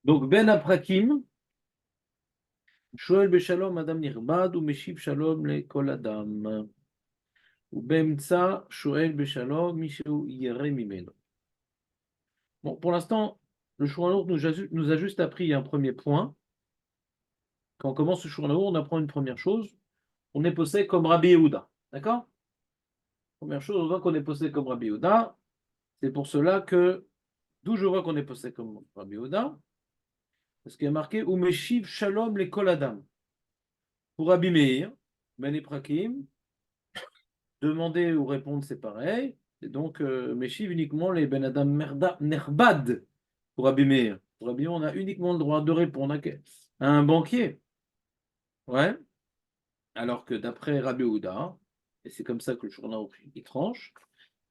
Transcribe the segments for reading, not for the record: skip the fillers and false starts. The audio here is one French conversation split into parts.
Donc, Ben Aprakim, Shoel Beshalom Adam Nirbad, ou Meshiv Shalom le Kol Adam. Ou Bemtsa, Shoel Beshalom, Mishu Yere Mimeno. Bon, pour l'instant, le Shulchan Aruch nous a juste appris un premier point. Quand on commence le Shulchan Aruch, on apprend une première chose. On est possédé comme Rabbi Yehuda. D'accord? Première chose, on voit qu'on est possédé comme Rabbi Yehuda. C'est pour cela que, d'où je vois qu'on est possédé comme Rabbi Yehuda, parce qu'il y a marqué Umeshiv Shalom le Kol Adam. Pour Rabbi Meir, Ben Eprakim, demander ou répondre, c'est pareil. Et donc, Meshiv uniquement les Ben Adam Nerbad pour Rabbi Meir. Pour Rabbi Meir, on a uniquement le droit de répondre à un banquier. Ouais. Alors que d'après Rabbi Houda, et c'est comme ça que le journal il tranche,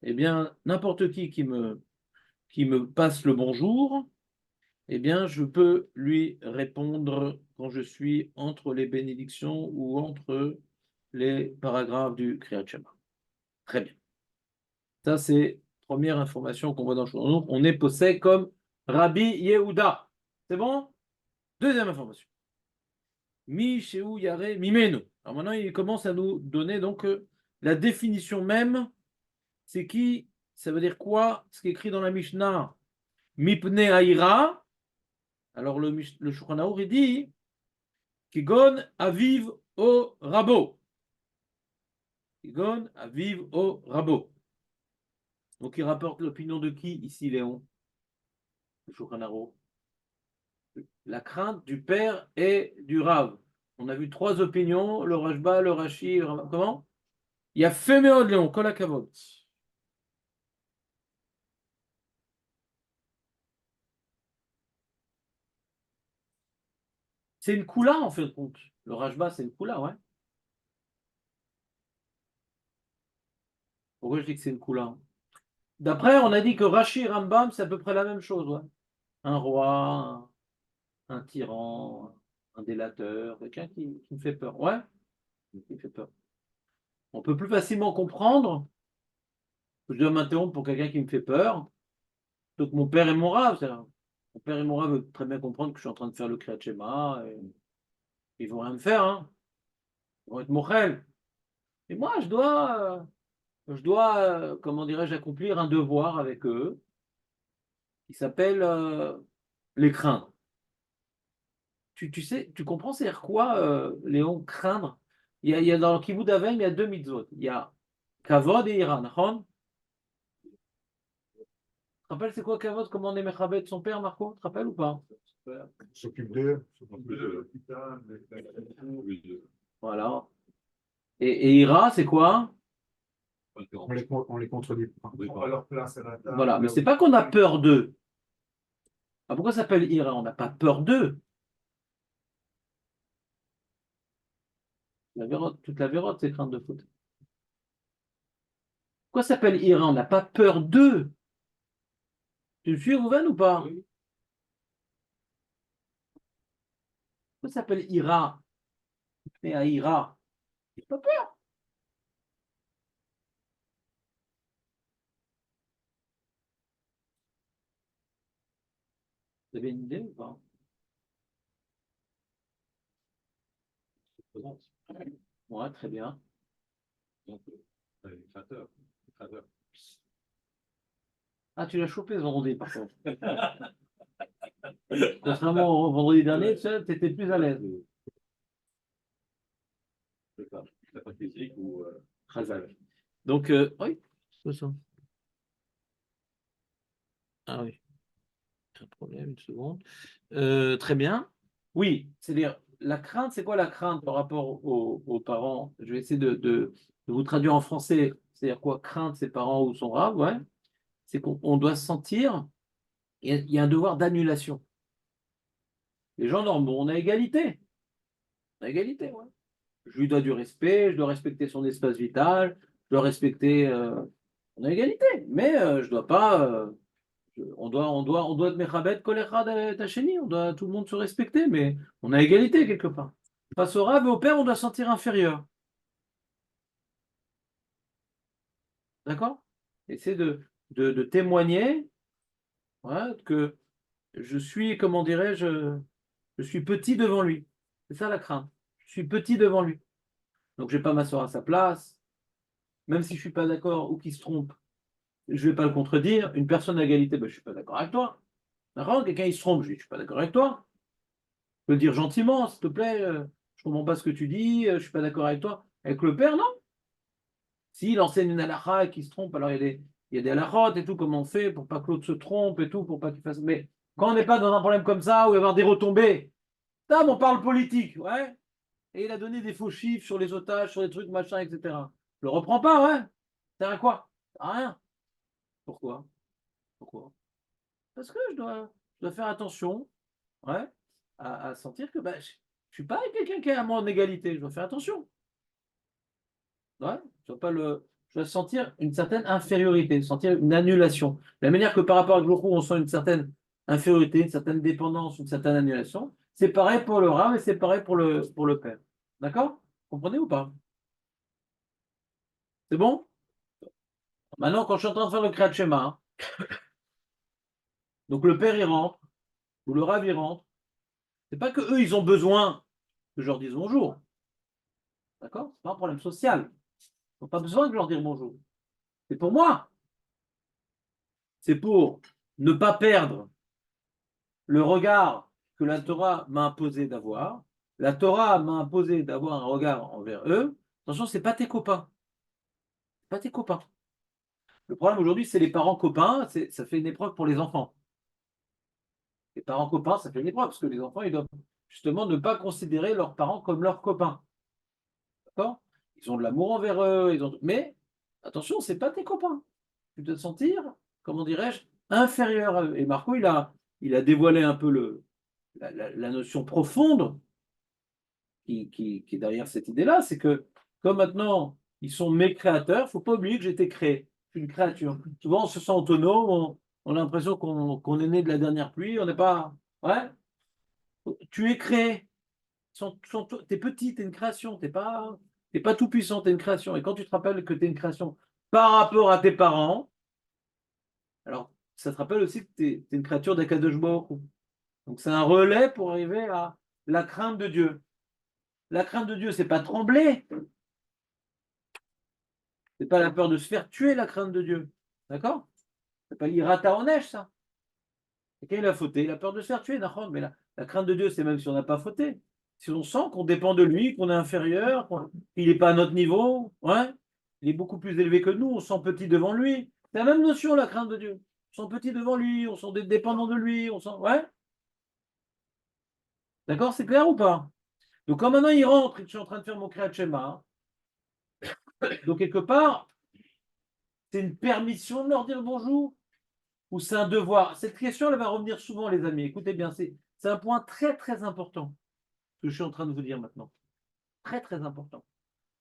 eh bien, n'importe qui me passe le bonjour, eh bien, je peux lui répondre quand je suis entre les bénédictions ou entre les paragraphes du Kriyat Shema. Très bien. Ça, c'est première information qu'on voit dans le journal. On est posé comme Rabbi Yehuda. C'est bon? Deuxième information. Mi Sheu Yare Mimenu. Alors maintenant, il commence à nous donner donc la définition même. C'est qui? Ça veut dire quoi? Ce qui est écrit dans la Mishnah. Mipne Aira. Alors le Shulchan Aruch, il dit Kigon Aviv o Rabo. Kigon Aviv o Rabo. Donc il rapporte l'opinion de qui ici, Léon? Le Shulchan Aruch. La crainte du père et du Rav. On a vu trois opinions, le Rashba, le Rashi, comment? Il y a Féméod Léon, Kol HaKavod. C'est une Kula en fait de compte. Le Rashba, c'est une Kula, ouais. Pourquoi je dis que c'est une Kula? D'après, on a dit que Rashi et Rambam, c'est à peu près la même chose, ouais. Un roi, un tyran, un délateur, quelqu'un qui me fait peur. Ouais, qui me fait peur. On peut plus facilement comprendre que je dois m'interrompre pour quelqu'un qui me fait peur, plutôt que mon père et mon Rav. Mon père et mon Rav veulent très bien comprendre que je suis en train de faire le Kriyat Shema, et ils vont rien me faire, hein. Ils vont être mochel. Et moi, je dois, comment dirais-je, accomplir un devoir avec eux qui s'appelle les craindre. Tu sais, tu comprends, c'est-à-dire quoi, Léon, craindre? Il y a dans le Kibbout Avim, il y a deux mitzvot. Il y a Kavod et Ira, nachon? Tu te rappelles, c'est quoi Kavod? Comment on est Mechabed de son père, Marco? Tu te rappelles ou pas? S'occupe d'eux. Voilà. Et Ira, c'est quoi? On les contredit pas. On va leur place à la table. Voilà, mais c'est pas qu'on a peur d'eux. Ah, pourquoi ça s'appelle Ira? On n'a pas peur d'eux. La vérote, toute la vérote, c'est crainte de faute. Pourquoi ça s'appelle Ira? On n'a pas peur d'eux. Tu me suis, Rouven, ou pas? Oui. Pourquoi ça s'appelle Ira? Mais à Ira, j'ai pas peur. Vous avez une idée ou pas? Ouais, très bien. Ah, tu l'as chopé ce vendredi, par contre. Contrairement au vendredi dernier, tu étais plus à l'aise. T'as pas de physique ou Chazal. Donc, oui, c'est ça. Ah oui, pas de problème, une seconde. Très bien. Oui, c'est-à-dire, la crainte, c'est quoi la crainte par rapport aux parents? Je vais essayer de vous traduire en français. C'est-à-dire quoi, crainte ses parents ou son rave, ouais. C'est qu'on doit se sentir, il y a un devoir d'annulation. Les gens normaux, on a égalité. On a égalité, ouais. Je lui dois du respect, je dois respecter son espace vital, je dois respecter. On a égalité, mais je dois pas. On doit être mechabed kol echad et hasheni, on doit tout le monde se respecter, mais on a égalité quelque part. Face au rab et au père, on doit se sentir inférieur. D'accord? Essayer de témoigner, ouais, que je suis, comment dirais-je, je suis petit devant lui. C'est ça la crainte. Je suis petit devant lui. Donc je ne vais pas m'asseoir à sa place, même si je ne suis pas d'accord ou qu'il se trompe, je ne vais pas le contredire. Une personne à égalité, ben, je ne suis pas d'accord avec toi. D'accord? Quelqu'un il se trompe, je dis, je ne suis pas d'accord avec toi. Je peux le dire gentiment, s'il te plaît, je ne comprends pas ce que tu dis, je ne suis pas d'accord avec toi. Avec le père, non. S'il enseigne une halakha et qu'il se trompe, alors il y a des halakhot et tout, comment on fait pour pas que l'autre se trompe et tout, pour pas qu'il fasse. Mais quand on n'est pas dans un problème comme ça, où il va y avoir des retombées, là, on parle politique, ouais. Et il a donné des faux chiffres sur les otages, sur les trucs, machin, etc. Je le reprends pas, ouais. Ça sert à quoi? Ça sert à rien. Pourquoi? Pourquoi? Parce que je dois faire attention, ouais, à sentir que bah, je ne suis pas avec quelqu'un qui est à moi en égalité. Je dois faire attention. Ouais, je dois sentir une certaine infériorité, sentir une annulation. De la manière que par rapport à Glorou, on sent une certaine infériorité, une certaine dépendance, une certaine annulation, c'est pareil pour le Rav et c'est pareil pour le Père. D'accord? Comprenez ou pas? C'est bon? Maintenant, quand je suis en train de faire le Kriyat Shema, donc le Père il rentre, ou le Rav il rentre, c'est pas que eux ils ont besoin que je leur dise bonjour. D'accord? C'est pas un problème social. Ils n'ont pas besoin de leur dire bonjour. C'est pour moi. C'est pour ne pas perdre le regard que la Torah m'a imposé d'avoir. La Torah m'a imposé d'avoir un regard envers eux. Attention, ce n'est pas tes copains. Pas tes copains. Le problème aujourd'hui, c'est les parents copains. Ça fait une épreuve pour les enfants. Les parents copains, ça fait une épreuve parce que les enfants, ils doivent justement ne pas considérer leurs parents comme leurs copains. D'accord? Ils ont de l'amour envers eux. Mais attention, ce n'est pas tes copains. Tu dois te sentir, comment dirais-je, inférieur à eux. Et Marco, il a dévoilé un peu la notion profonde qui est derrière cette idée-là, c'est que comme maintenant ils sont mes créateurs, il ne faut pas oublier que j'ai été créé. Je suis une créature. Souvent on se sent autonome, on a l'impression qu'on est né de la dernière pluie, on n'est pas. Ouais, tu es créé. Tu es petit, tu es une création, tu n'es pas tout puissant, tu es une création. Et quand tu te rappelles que tu es une création par rapport à tes parents, alors ça te rappelle aussi que tu es une créature d'Akadosh Baruch Hu. Donc c'est un relais pour arriver à la crainte de Dieu. La crainte de Dieu, c'est pas trembler, c'est pas la peur de se faire tuer, la crainte de Dieu. D'accord? C'est pas l'irata en neige, ça. Et quand il a fauté, il a peur de se faire tuer, d'accord? Mais la crainte de Dieu, c'est même si on n'a pas fauté. Si on sent qu'on dépend de lui, qu'on est inférieur, qu'il n'est pas à notre niveau, ouais, il est beaucoup plus élevé que nous, on se sent petit devant lui. C'est la même notion, la crainte de Dieu. On se sent petit devant lui, on se sent dépendant de lui, on sent. Ouais? D'accord? C'est clair ou pas? Donc, quand maintenant il rentre et que je suis en train de faire mon Kriyat Shema, donc quelque part, c'est une permission de leur dire bonjour ou c'est un devoir? Cette question, elle va revenir souvent, les amis. Écoutez bien, c'est un point très, très important que je suis en train de vous dire maintenant. Très, très important.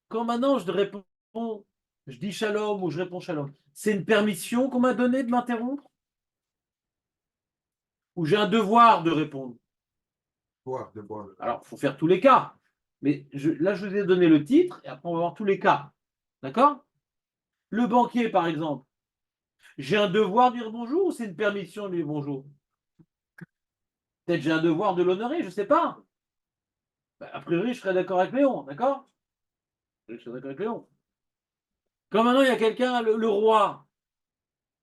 Quand maintenant je réponds, je dis shalom ou je réponds shalom, c'est une permission qu'on m'a donnée de m'interrompre? Ou j'ai un devoir de répondre? Devoir. Alors, il faut faire tous les cas. Mais là, je vous ai donné le titre et après, on va voir tous les cas. D'accord? Le banquier, par exemple, j'ai un devoir de dire bonjour ou c'est une permission de dire bonjour? Peut-être j'ai un devoir de l'honorer, je ne sais pas. Bah, a priori, je serais d'accord avec Léon, d'accord? Je serais d'accord avec Léon. Quand maintenant il y a quelqu'un, le roi,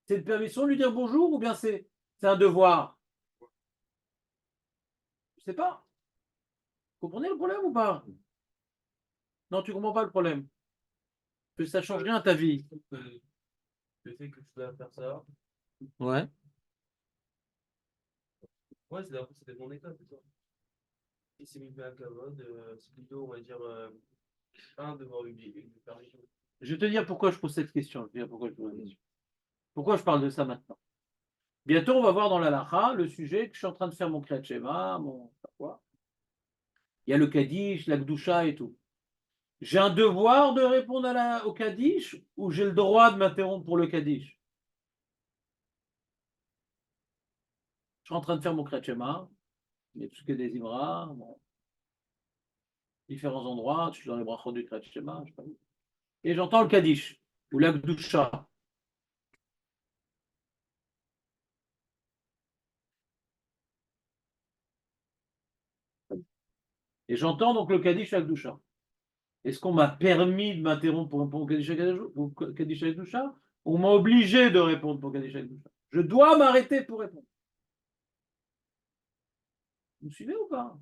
c'est une permission de lui dire bonjour ou bien c'est un devoir? Je ne sais pas. Vous comprenez le problème ou pas? Non, tu ne comprends pas le problème. Que ça ne change rien à ta vie. Le fait que tu dois faire ça, Ouais. ouais, c'est mon état, c'est ça. Et c'est mis à Kavod, c'est plutôt, on va dire, un devoir une permission. Je vais te dire pourquoi je pose cette question. Je vais te dire pourquoi je pose cette question. Pourquoi je parle de ça maintenant? Bientôt, on va voir dans la Lacha le sujet que je suis en train de faire mon Kriyat Shema, mon. Quoi. Il y a le Kaddish, la Gdusha et tout. J'ai un devoir de répondre au Kaddish ou j'ai le droit de m'interrompre pour le Kaddish? Je suis en train de faire mon Kriyat Shema, il y a tout ce que des Imra, bon, différents endroits, je suis dans les brachot du Kriyat Shema, je sais pas où. Et j'entends le Kaddish ou la Gdusha. Et j'entends donc le Kaddish Akdoucha. Est-ce qu'on m'a permis de m'interrompre pour Kaddish Akdoucha? On m'a obligé de répondre pour Kaddish Akdoucha. Je dois m'arrêter pour répondre. Vous me suivez ou pas?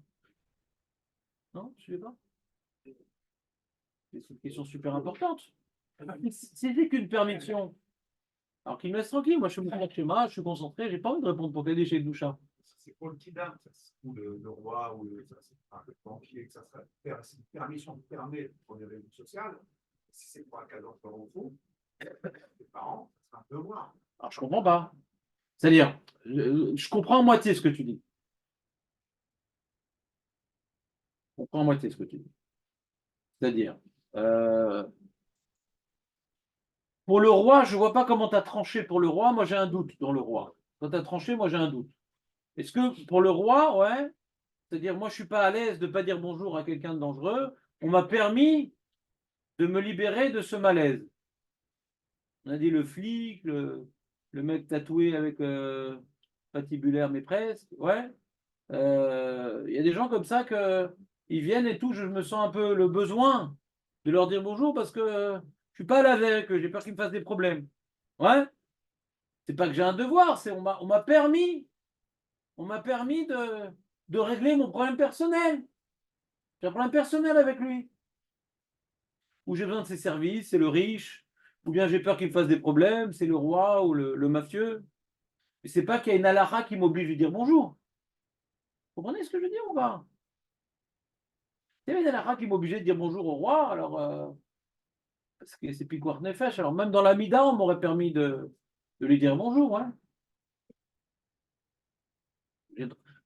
Non, vous ne suivez pas? C'est une question super importante. C'est qu'une permission. Alors qu'il me laisse tranquille. Moi, je suis chez moi, je suis concentré, j'ai pas envie de répondre pour Kaddish Akdoucha. C'est pour le kidam, ou le roi, ou ça, c'est un peu banquier, que ça serait c'est une permission qui permet pour les réseaux sociaux. Si c'est pour un cadre au fond, les parents, ça sera un devoir. Alors, je comprends pas. C'est-à-dire, je comprends à moitié ce que tu dis. Je comprends à moitié ce que tu dis. C'est-à-dire, pour le roi, je ne vois pas comment tu as tranché pour le roi. Moi, j'ai un doute dans le roi. Quand tu as tranché, moi, j'ai un doute. Est-ce que pour le roi, ouais, c'est-à-dire, moi, je ne suis pas à l'aise de ne pas dire bonjour à quelqu'un de dangereux. On m'a permis de me libérer de ce malaise. On a dit le flic, le mec tatoué avec patibulaire, mais presque. Ouais. Il y a des gens comme ça ils viennent et tout. Je me sens un peu le besoin de leur dire bonjour parce que je ne suis pas là avec eux. J'ai peur qu'ils me fassent des problèmes. Ouais. C'est pas que j'ai un devoir, c'est on m'a permis de régler mon problème personnel. J'ai un problème personnel avec lui. Ou j'ai besoin de ses services, c'est le riche. Ou bien j'ai peur qu'il me fasse des problèmes, c'est le roi ou le mafieux. Mais c'est pas qu'il y a une halakha qui m'oblige de dire bonjour. Vous comprenez ce que je veux dire ou pas? Il y avait une halakha qui m'obligeait de dire bonjour au roi, alors parce que c'est Pikuach Nefesh. Alors même dans la Mida, on m'aurait permis de lui dire bonjour. Hein.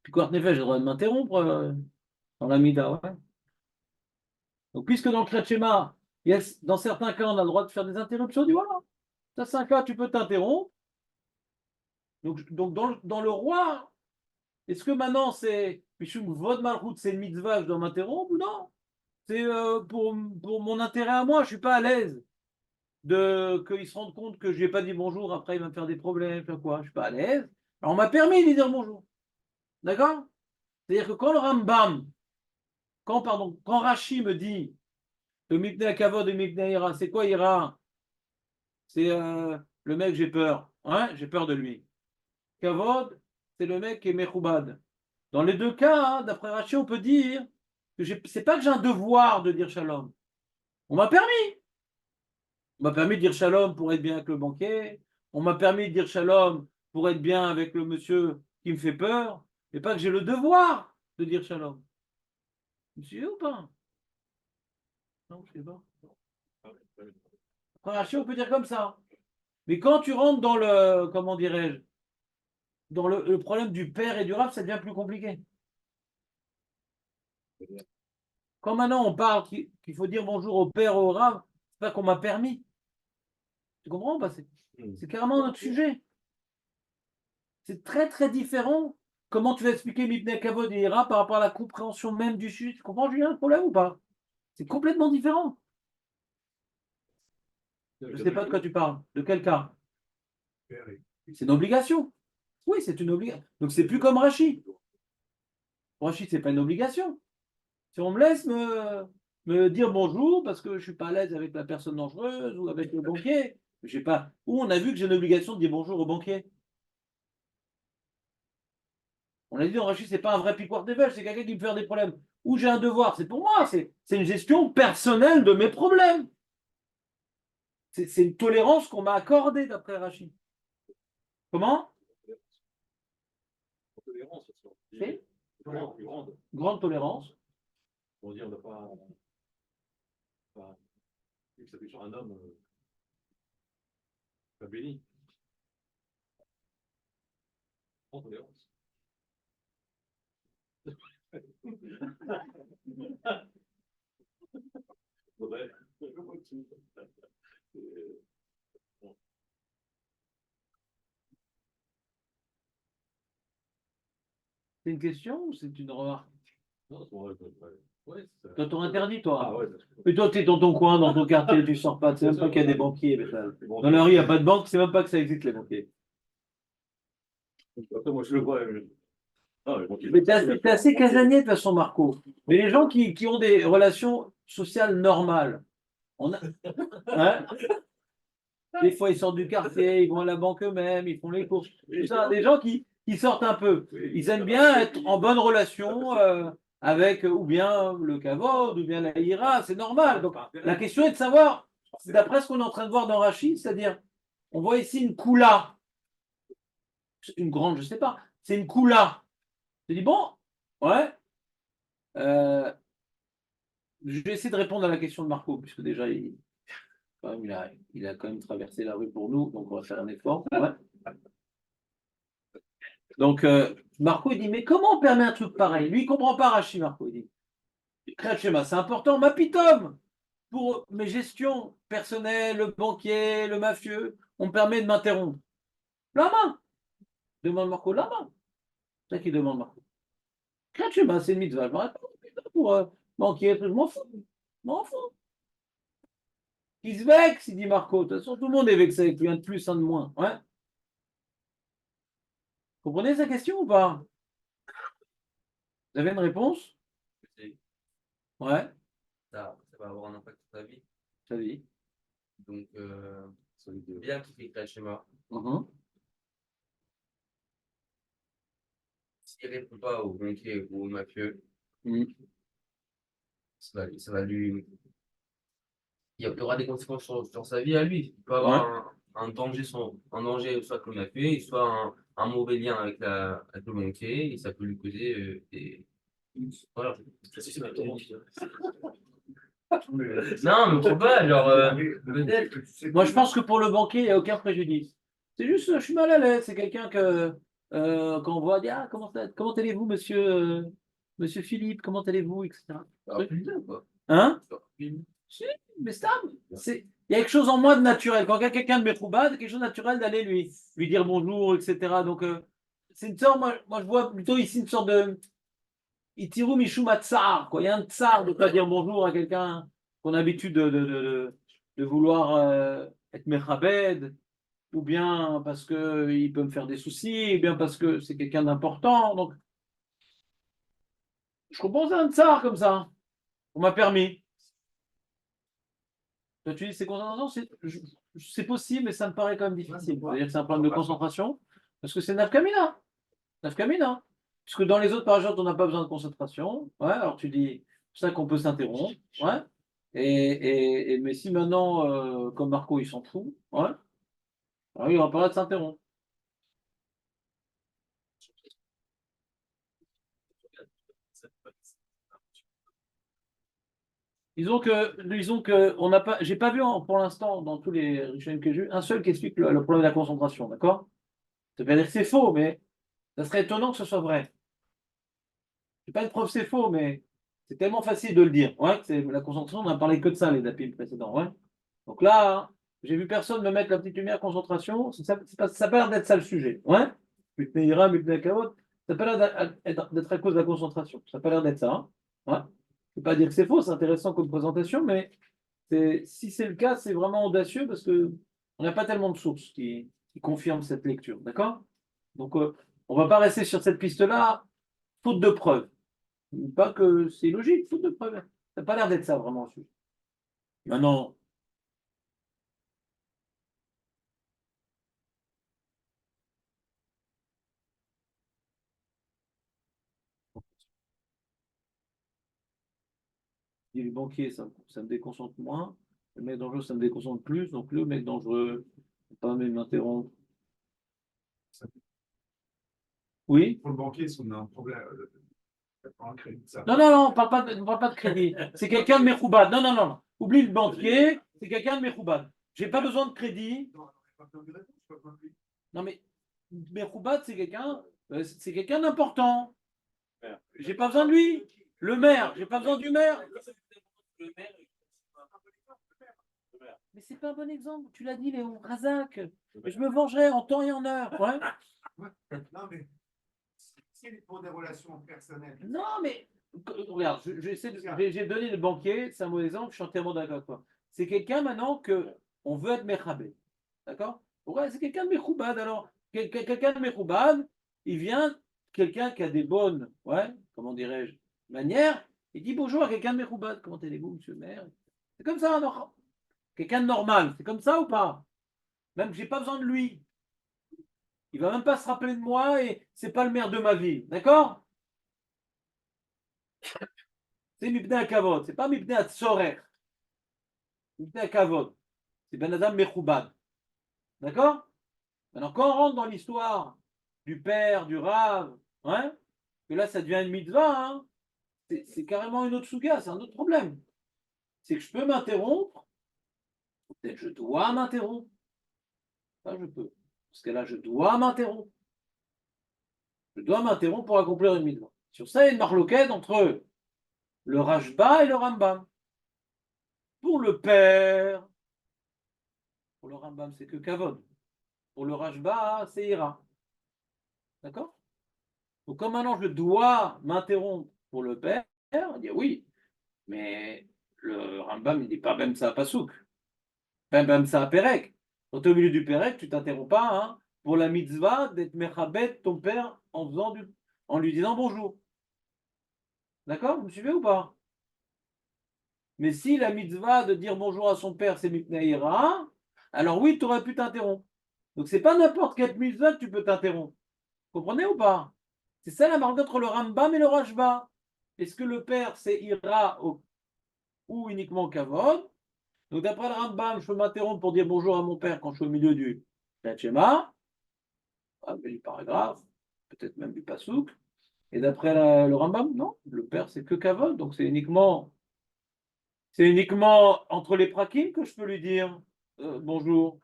Pikuach Nefesh, j'ai le droit de m'interrompre dans la Mida. Ouais. Donc puisque dans le Kriyat Shema, dans certains cas, on a le droit de faire des interruptions, on dit voilà, ça c'est un cas, tu peux t'interrompre. Donc dans le roi, est-ce que maintenant c'est Mishum Vod Malchut, c'est une mitzvah, je dois m'interrompre ou non? C'est pour mon intérêt à moi, je ne suis pas à l'aise qu'il se rende compte que je lui ai pas dit bonjour, après il va me faire des problèmes, faire quoi, je ne suis pas à l'aise. Alors on m'a permis de lui dire bonjour. D'accord? C'est-à-dire que quand le Rambam, quand Rashi me dit le Mipnei Kavod et Mipnei Ira, c'est quoi Ira? C'est le mec, j'ai peur. Hein? J'ai peur de lui. Kavod, c'est le mec qui est Mechoubad. Dans les deux cas, hein, d'après Rashi, on peut dire que c'est pas que j'ai un devoir de dire shalom. On m'a permis. On m'a permis de dire shalom pour être bien avec le banquier. On m'a permis de dire shalom pour être bien avec le monsieur qui me fait peur. Mais pas que j'ai le devoir de dire shalom. Vous me suivez ou pas? Non, je ne sais pas. Après Rashi, on peut dire comme ça. Mais quand tu rentres dans le, comment dirais-je, dans le problème du père et du rab, ça devient plus compliqué. Quand maintenant on parle qu'il faut dire bonjour au père ou au rab, c'est pas qu'on m'a permis. Tu comprends ou pas? C'est carrément notre sujet. C'est très très différent. Comment tu vas expliquer Mipnei Kavod et Ira par rapport à la compréhension même du sujet? Tu comprends, Julien, le problème ou pas? C'est complètement différent. Je ne sais pas de quoi tu parles. De quel cas? C'est une obligation. Oui, c'est une obligation. Donc c'est plus comme Rashi. Rashi, c'est pas une obligation. Si on me laisse me dire bonjour parce que je ne suis pas à l'aise avec la personne dangereuse ou avec le banquier, j'ai pas. Où on a vu que j'ai une obligation de dire bonjour au banquier. On a dit dans Rachid, c'est pas un vrai piquoir des vaches, c'est quelqu'un qui me fait des problèmes. Ou j'ai un devoir, c'est pour moi, c'est une gestion personnelle de mes problèmes. C'est une tolérance qu'on m'a accordée d'après Rachid. Comment? Tolérance, C'est plus grande. grande tolérance. On dire, on n'a pas vu que ça fait sur un homme pas béni. Grande tolérance. Faudrait. C'est une question ou c'est une remarque? Non, ouais, Toi, t'as interdit, toi. Ah ouais, Mais toi, tu es dans ton coin, dans ton quartier, tu ne sors pas. Tu sais même pas qu'il y a des banquiers. Dans la rue, il n'y a pas de banque, c'est même pas que ça existe, les banquiers. après, moi, je le vois. Ah, mais bon, il- Mais t'es assez casanier de toute façon, Marco. Mais les gens qui ont des relations sociales normales, on a, hein, des fois ils sortent du quartier, ils vont à la banque eux-mêmes, ils font les courses. Tout ça, des gens qui sortent un peu. Ils aiment bien être en bonne relation avec ou bien le Kavod, ou bien la Hira, c'est normal. Donc la question est de savoir, d'après ce qu'on est en train de voir dans Rachid, c'est-à-dire, on voit ici une Kula, une grande, je sais pas, c'est une Kula. Je dis, bon, ouais, euh, je vais essayer de répondre à la question de Marco, puisque déjà, quand même, il a quand même traversé la rue pour nous, donc on va faire un effort. Ouais. Donc, Marco, il dit, mais comment on permet un truc pareil? Lui, il ne comprend pas Rachid, Marco. Il dit, créer schéma, c'est important. Ma pitom, pour mes gestions personnelles, le banquier, le mafieux, on me permet de m'interrompre. La main, demande Marco, la main. C'est ça qu'il demande Marco. Créer schéma, c'est une mitzvah. Je me réponds, pour banquier, je m'en fous. Je m'en fous. Il se vexe, il dit Marco. De toute façon, tout le monde est vexé avec lui, un de plus, un de moins. Ouais. Vous comprenez sa question ou pas? Vous avez une réponse? C'est- Ouais, Ça va avoir un impact sur ta vie. ça dit. Donc, bien qu'il fait le schéma. Mhm. S'il ne répond pas au banquier ou au mafieux, Mhm. ça va lui. Il y aura des conséquences sur sa vie à lui. Il peut Ouais. avoir un danger, un danger soit comme il a fait, soit un mauvais lien avec, avec le banquier, et ça peut lui causer des. Voilà. Ça, c'est ma tour. Non, mais faut pas, genre, peut-être. Moi, je pense que pour le banquier, il n'y a aucun préjudice. C'est juste, je suis mal à l'aise. C'est quelqu'un que, quand on voit, dire, ah, comment allez-vous, monsieur, monsieur Philippe, comment allez-vous, etc. Alors, plus de quoi. Hein? Plus de- Si, mais stable. Il y a quelque chose en moi de naturel. Quand il y a quelqu'un de métroubad, quelque chose de naturel d'aller lui dire bonjour, etc. Donc, c'est une sorte, moi, je vois plutôt ici une sorte de Itiru Mishuma Tsar, quoi. Il y a un tsar de ne pas dire bonjour à quelqu'un qu'on a l'habitude de vouloir être mechabed, ou bien parce qu'il peut me faire des soucis, ou bien parce que c'est quelqu'un d'important. Donc, je comprends un tsar comme ça. On m'a permis. Toi, tu dis c'est concentration, c'est possible, mais ça me paraît quand même difficile. C'est-à-dire que c'est un problème de concentration, parce que c'est Nafkamina. Nafkamina. Puisque dans les autres paragraphes, on n'a pas besoin de concentration. Ouais, alors tu dis, c'est ça qu'on peut s'interrompre. Ouais. Mais si maintenant, comme Marco, il s'en fout, ouais, alors il n'y aura pas là de s'interrompre. Disons que on n'a pas, j'ai pas vu pour l'instant dans tous les chaînes que j'ai vu un seul qui explique le problème de la concentration, d'accord? Ça veut pas dire que c'est faux, mais ça serait étonnant que ce soit vrai. Je suis pas une preuve, c'est faux, mais c'est tellement facile de le dire. Ouais, c'est la concentration, on n'a parlé que de ça les dapis précédents. Ouais. Donc là, hein, j'ai vu personne me mettre la petite lumière concentration. Ça n'a pas l'air d'être ça le sujet. Ouais. Mutne ira, mutne kavod. Ça n'a pas l'air d'être à cause de la concentration. Ça n'a pas l'air d'être ça. Hein. Ouais. Je ne peux pas dire que c'est faux, c'est intéressant comme présentation, mais si c'est le cas, c'est vraiment audacieux parce que on n'a pas tellement de sources qui confirment cette lecture. D'accord? Donc, on ne va pas rester sur cette piste-là, faute de preuves. Pas que c'est logique, faute de preuves. Ça n'a pas l'air d'être ça vraiment. Maintenant, le banquier, ça me déconcentre moins. Le mec dangereux, ça me déconcentre plus. Donc le mec dangereux, pas même m'interrompre. Oui? Pour le banquier, si on a un problème, un crédit, ça. Non, non, non, on parle pas de crédit. C'est quelqu'un de Mechoubad. Non, non, non. Oublie le banquier, c'est quelqu'un de Mechoubad. J'ai pas besoin de crédit. Non, pas besoin de réponse, pas besoin de lui. Non, mais Mechoubad, c'est quelqu'un d'important. J'ai pas besoin de lui. Le maire, j'ai pas besoin du maire. Mais c'est pas un bon exemple. Tu l'as dit, Léon. Razak. Je me vengerai en temps et en heure. Ouais. Ouais. Non, mais c'est pour des relations personnelles. Non, mais regarde, j'ai donné le banquier, c'est un mauvais exemple, je suis entièrement d'accord avec toi. C'est quelqu'un maintenant que on veut être Mechabé. D'accord? Ouais, c'est quelqu'un de Mechoubad alors. Quelqu'un de Mechoubad, il vient quelqu'un qui a des bonnes, ouais, comment dirais-je, manières, il dit bonjour à quelqu'un de Mechoubad. Comment allez-vous, monsieur le maire? C'est comme ça, non? Quelqu'un de normal, c'est comme ça ou pas? Même que j'ai pas besoin de lui. Il va même pas se rappeler de moi et c'est pas le maire de ma ville, d'accord? C'est Mipnei Akavod, c'est pas Mipnei Atzorer. Mipnei Akavod, c'est Ben Adam Mechoubad, d'accord? Alors quand on rentre dans l'histoire du père, du Rav, hein, que là ça devient une mitzvah, hein, c'est carrément une autre souga, c'est un autre problème. C'est que je peux m'interrompre, peut-être je dois m'interrompre. Là, je peux. Parce que là, je dois m'interrompre. Je dois m'interrompre pour accomplir une mitzvah. Sur ça, il y a une marloquette entre le Rashba et le Rambam. Pour le père, pour le Rambam, c'est que Kavod. Pour le Rashba, c'est Ira. D'accord? Donc, comme maintenant je dois m'interrompre pour le père, on dit oui, mais le Rambam ne dit pas même ça à Pasouk, même ça à Pérec. Quand tu es au milieu du Pérec, tu t'interromps pas hein, pour la mitzvah d'être Mechabet ton père en lui disant bonjour. D'accord? Vous me suivez ou pas? Mais si la mitzvah de dire bonjour à son père, c'est Mipnaïra, alors oui, tu aurais pu t'interrompre. Donc, c'est pas n'importe quelle mitzvah que tu peux t'interrompre. Vous comprenez ou pas? C'est ça la marque entre le Rambam et le Rashba. Est-ce que le père, c'est Ira ou uniquement Kavod? Donc, d'après le Rambam, je peux m'interrompre pour dire bonjour à mon père quand je suis au milieu du Shema, du paragraphe, peut-être même du Pasouk. Et d'après le Rambam, non, le père, c'est que Kavod. Donc, c'est uniquement entre les prakim que je peux lui dire bonjour.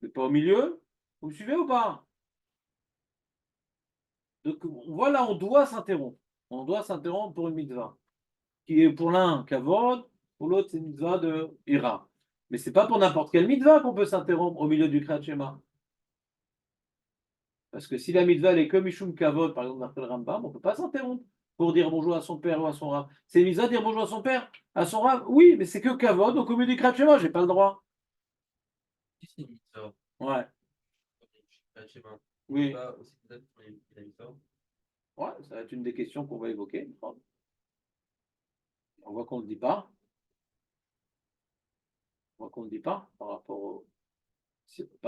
Mais pas au milieu. Vous me suivez ou pas? Donc voilà, on doit s'interrompre. On doit s'interrompre pour une mitzvah. Qui est pour l'un kavod, pour l'autre c'est une mitzvah de ira. Mais c'est pas pour n'importe quelle mitzvah qu'on peut s'interrompre au milieu du Kriyat Shema. Parce que si la mitzvah elle est comme Mishum kavod, par exemple d'après le Rambam, on ne peut pas s'interrompre pour dire bonjour à son père ou à son rab. C'est une mitzvah de dire bonjour à son père, à son rab. Oui, mais c'est que kavod, donc au milieu du Kriyat Shema, j'ai pas le droit. Si c'est une mitzvah, Ouais, comme le schéma, oui. pas aussi peut-être pour les mitzvahs. Ouais, ça va être une des questions qu'on va évoquer. On voit qu'on ne le dit pas. On voit qu'on ne le dit pas par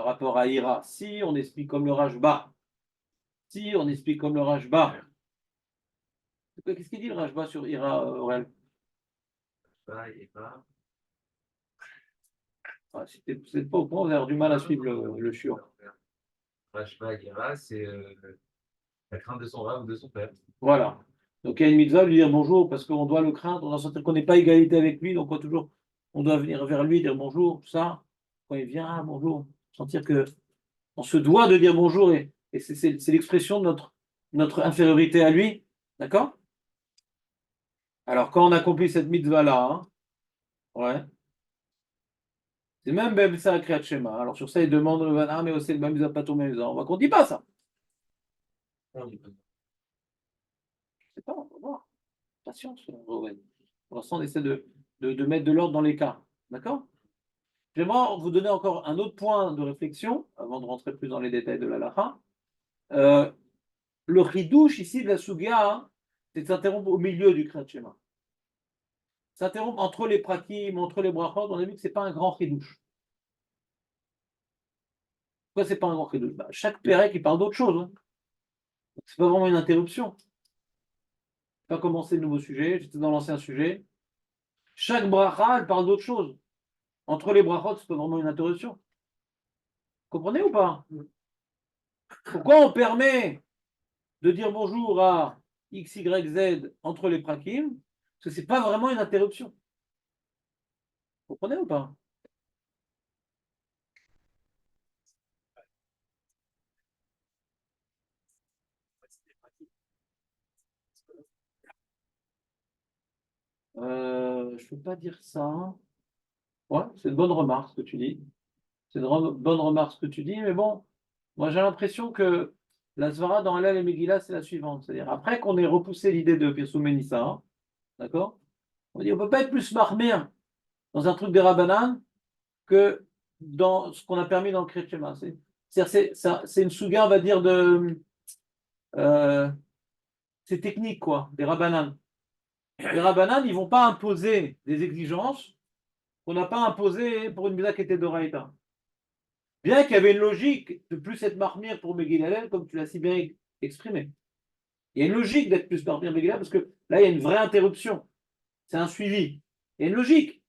rapport à Ira. Si on explique comme le Rajba, si on explique comme le Rajba, qu'est-ce qu'il dit le Rajba sur Ira, Aurel? Pas et pas. Ah, si vous n'êtes pas au point, vous avez du mal à suivre le shiur. Rashba Gira, c'est la crainte de son rave ou de son père. Voilà. Donc il y a une mitzvah de lui dire bonjour parce qu'on doit le craindre, on doit sentir qu'on n'est pas égalité avec lui, donc on doit venir vers lui, dire bonjour, tout ça. Quand il vient, ah, bonjour, sentir que on se doit de dire bonjour et c'est l'expression de notre infériorité à lui. D'accord? Alors, quand on accomplit cette mitzvah-là, hein, ouais, c'est même ça, Kriyat Shema. Alors, sur ça, il demande, ah, mais aussi, le mitzvah pas tout mitzvah. On voit qu'on ne dit pas ça. On dit pas. Je sais pas, on va voir. Patience, Rowen. Pour l'instant, on essaie de mettre de l'ordre dans les cas. D'accord? J'aimerais vous donner encore un autre point de réflexion, avant de rentrer plus dans les détails de la lacha. Le ridouche ici de la Sugia, hein, c'est de s'interrompre au milieu du Kriyat Shema. S'interrompre entre les prakim, entre les brachot, on a vu que ce n'est pas un grand ridouche. Pourquoi c'est pas un grand ridouche? Chaque pérec, il parle d'autre chose. Hein. C'est pas vraiment une interruption. Pas commencer le nouveau sujet, j'étais dans l'ancien sujet. Chaque bracha, elle parle d'autre chose. Entre les brachot, c'est pas vraiment une interruption. Vous comprenez ou pas? Pourquoi on permet de dire bonjour à X, Y, Z entre les prakim? Parce que c'est pas vraiment une interruption. Vous comprenez ou pas? Je ne peux pas dire ça. Ouais, c'est une bonne remarque ce que tu dis. C'est une bonne remarque ce que tu dis, mais bon, moi j'ai l'impression que la Svara dans Hallel et Megillah, c'est la suivante. C'est-à-dire, après qu'on ait repoussé l'idée de Pirsou Ménissa, hein, d'accord? On dit on ne peut pas être plus marmire dans un truc des Rabbanan que dans ce qu'on a permis dans le Kriyat Shema. C'est une souga, on va dire, c'est technique, quoi, des rabbanan. Les rabbanan, ils ne vont pas imposer des exigences qu'on n'a pas imposées pour une mitzvah qui était d'Oraïta. Bien qu'il y avait une logique de plus être marmire pour Megillah, comme tu l'as si bien exprimé. Il y a une logique d'être plus marmire Megillah, parce que là, il y a une vraie interruption. C'est un suivi. Il y a une logique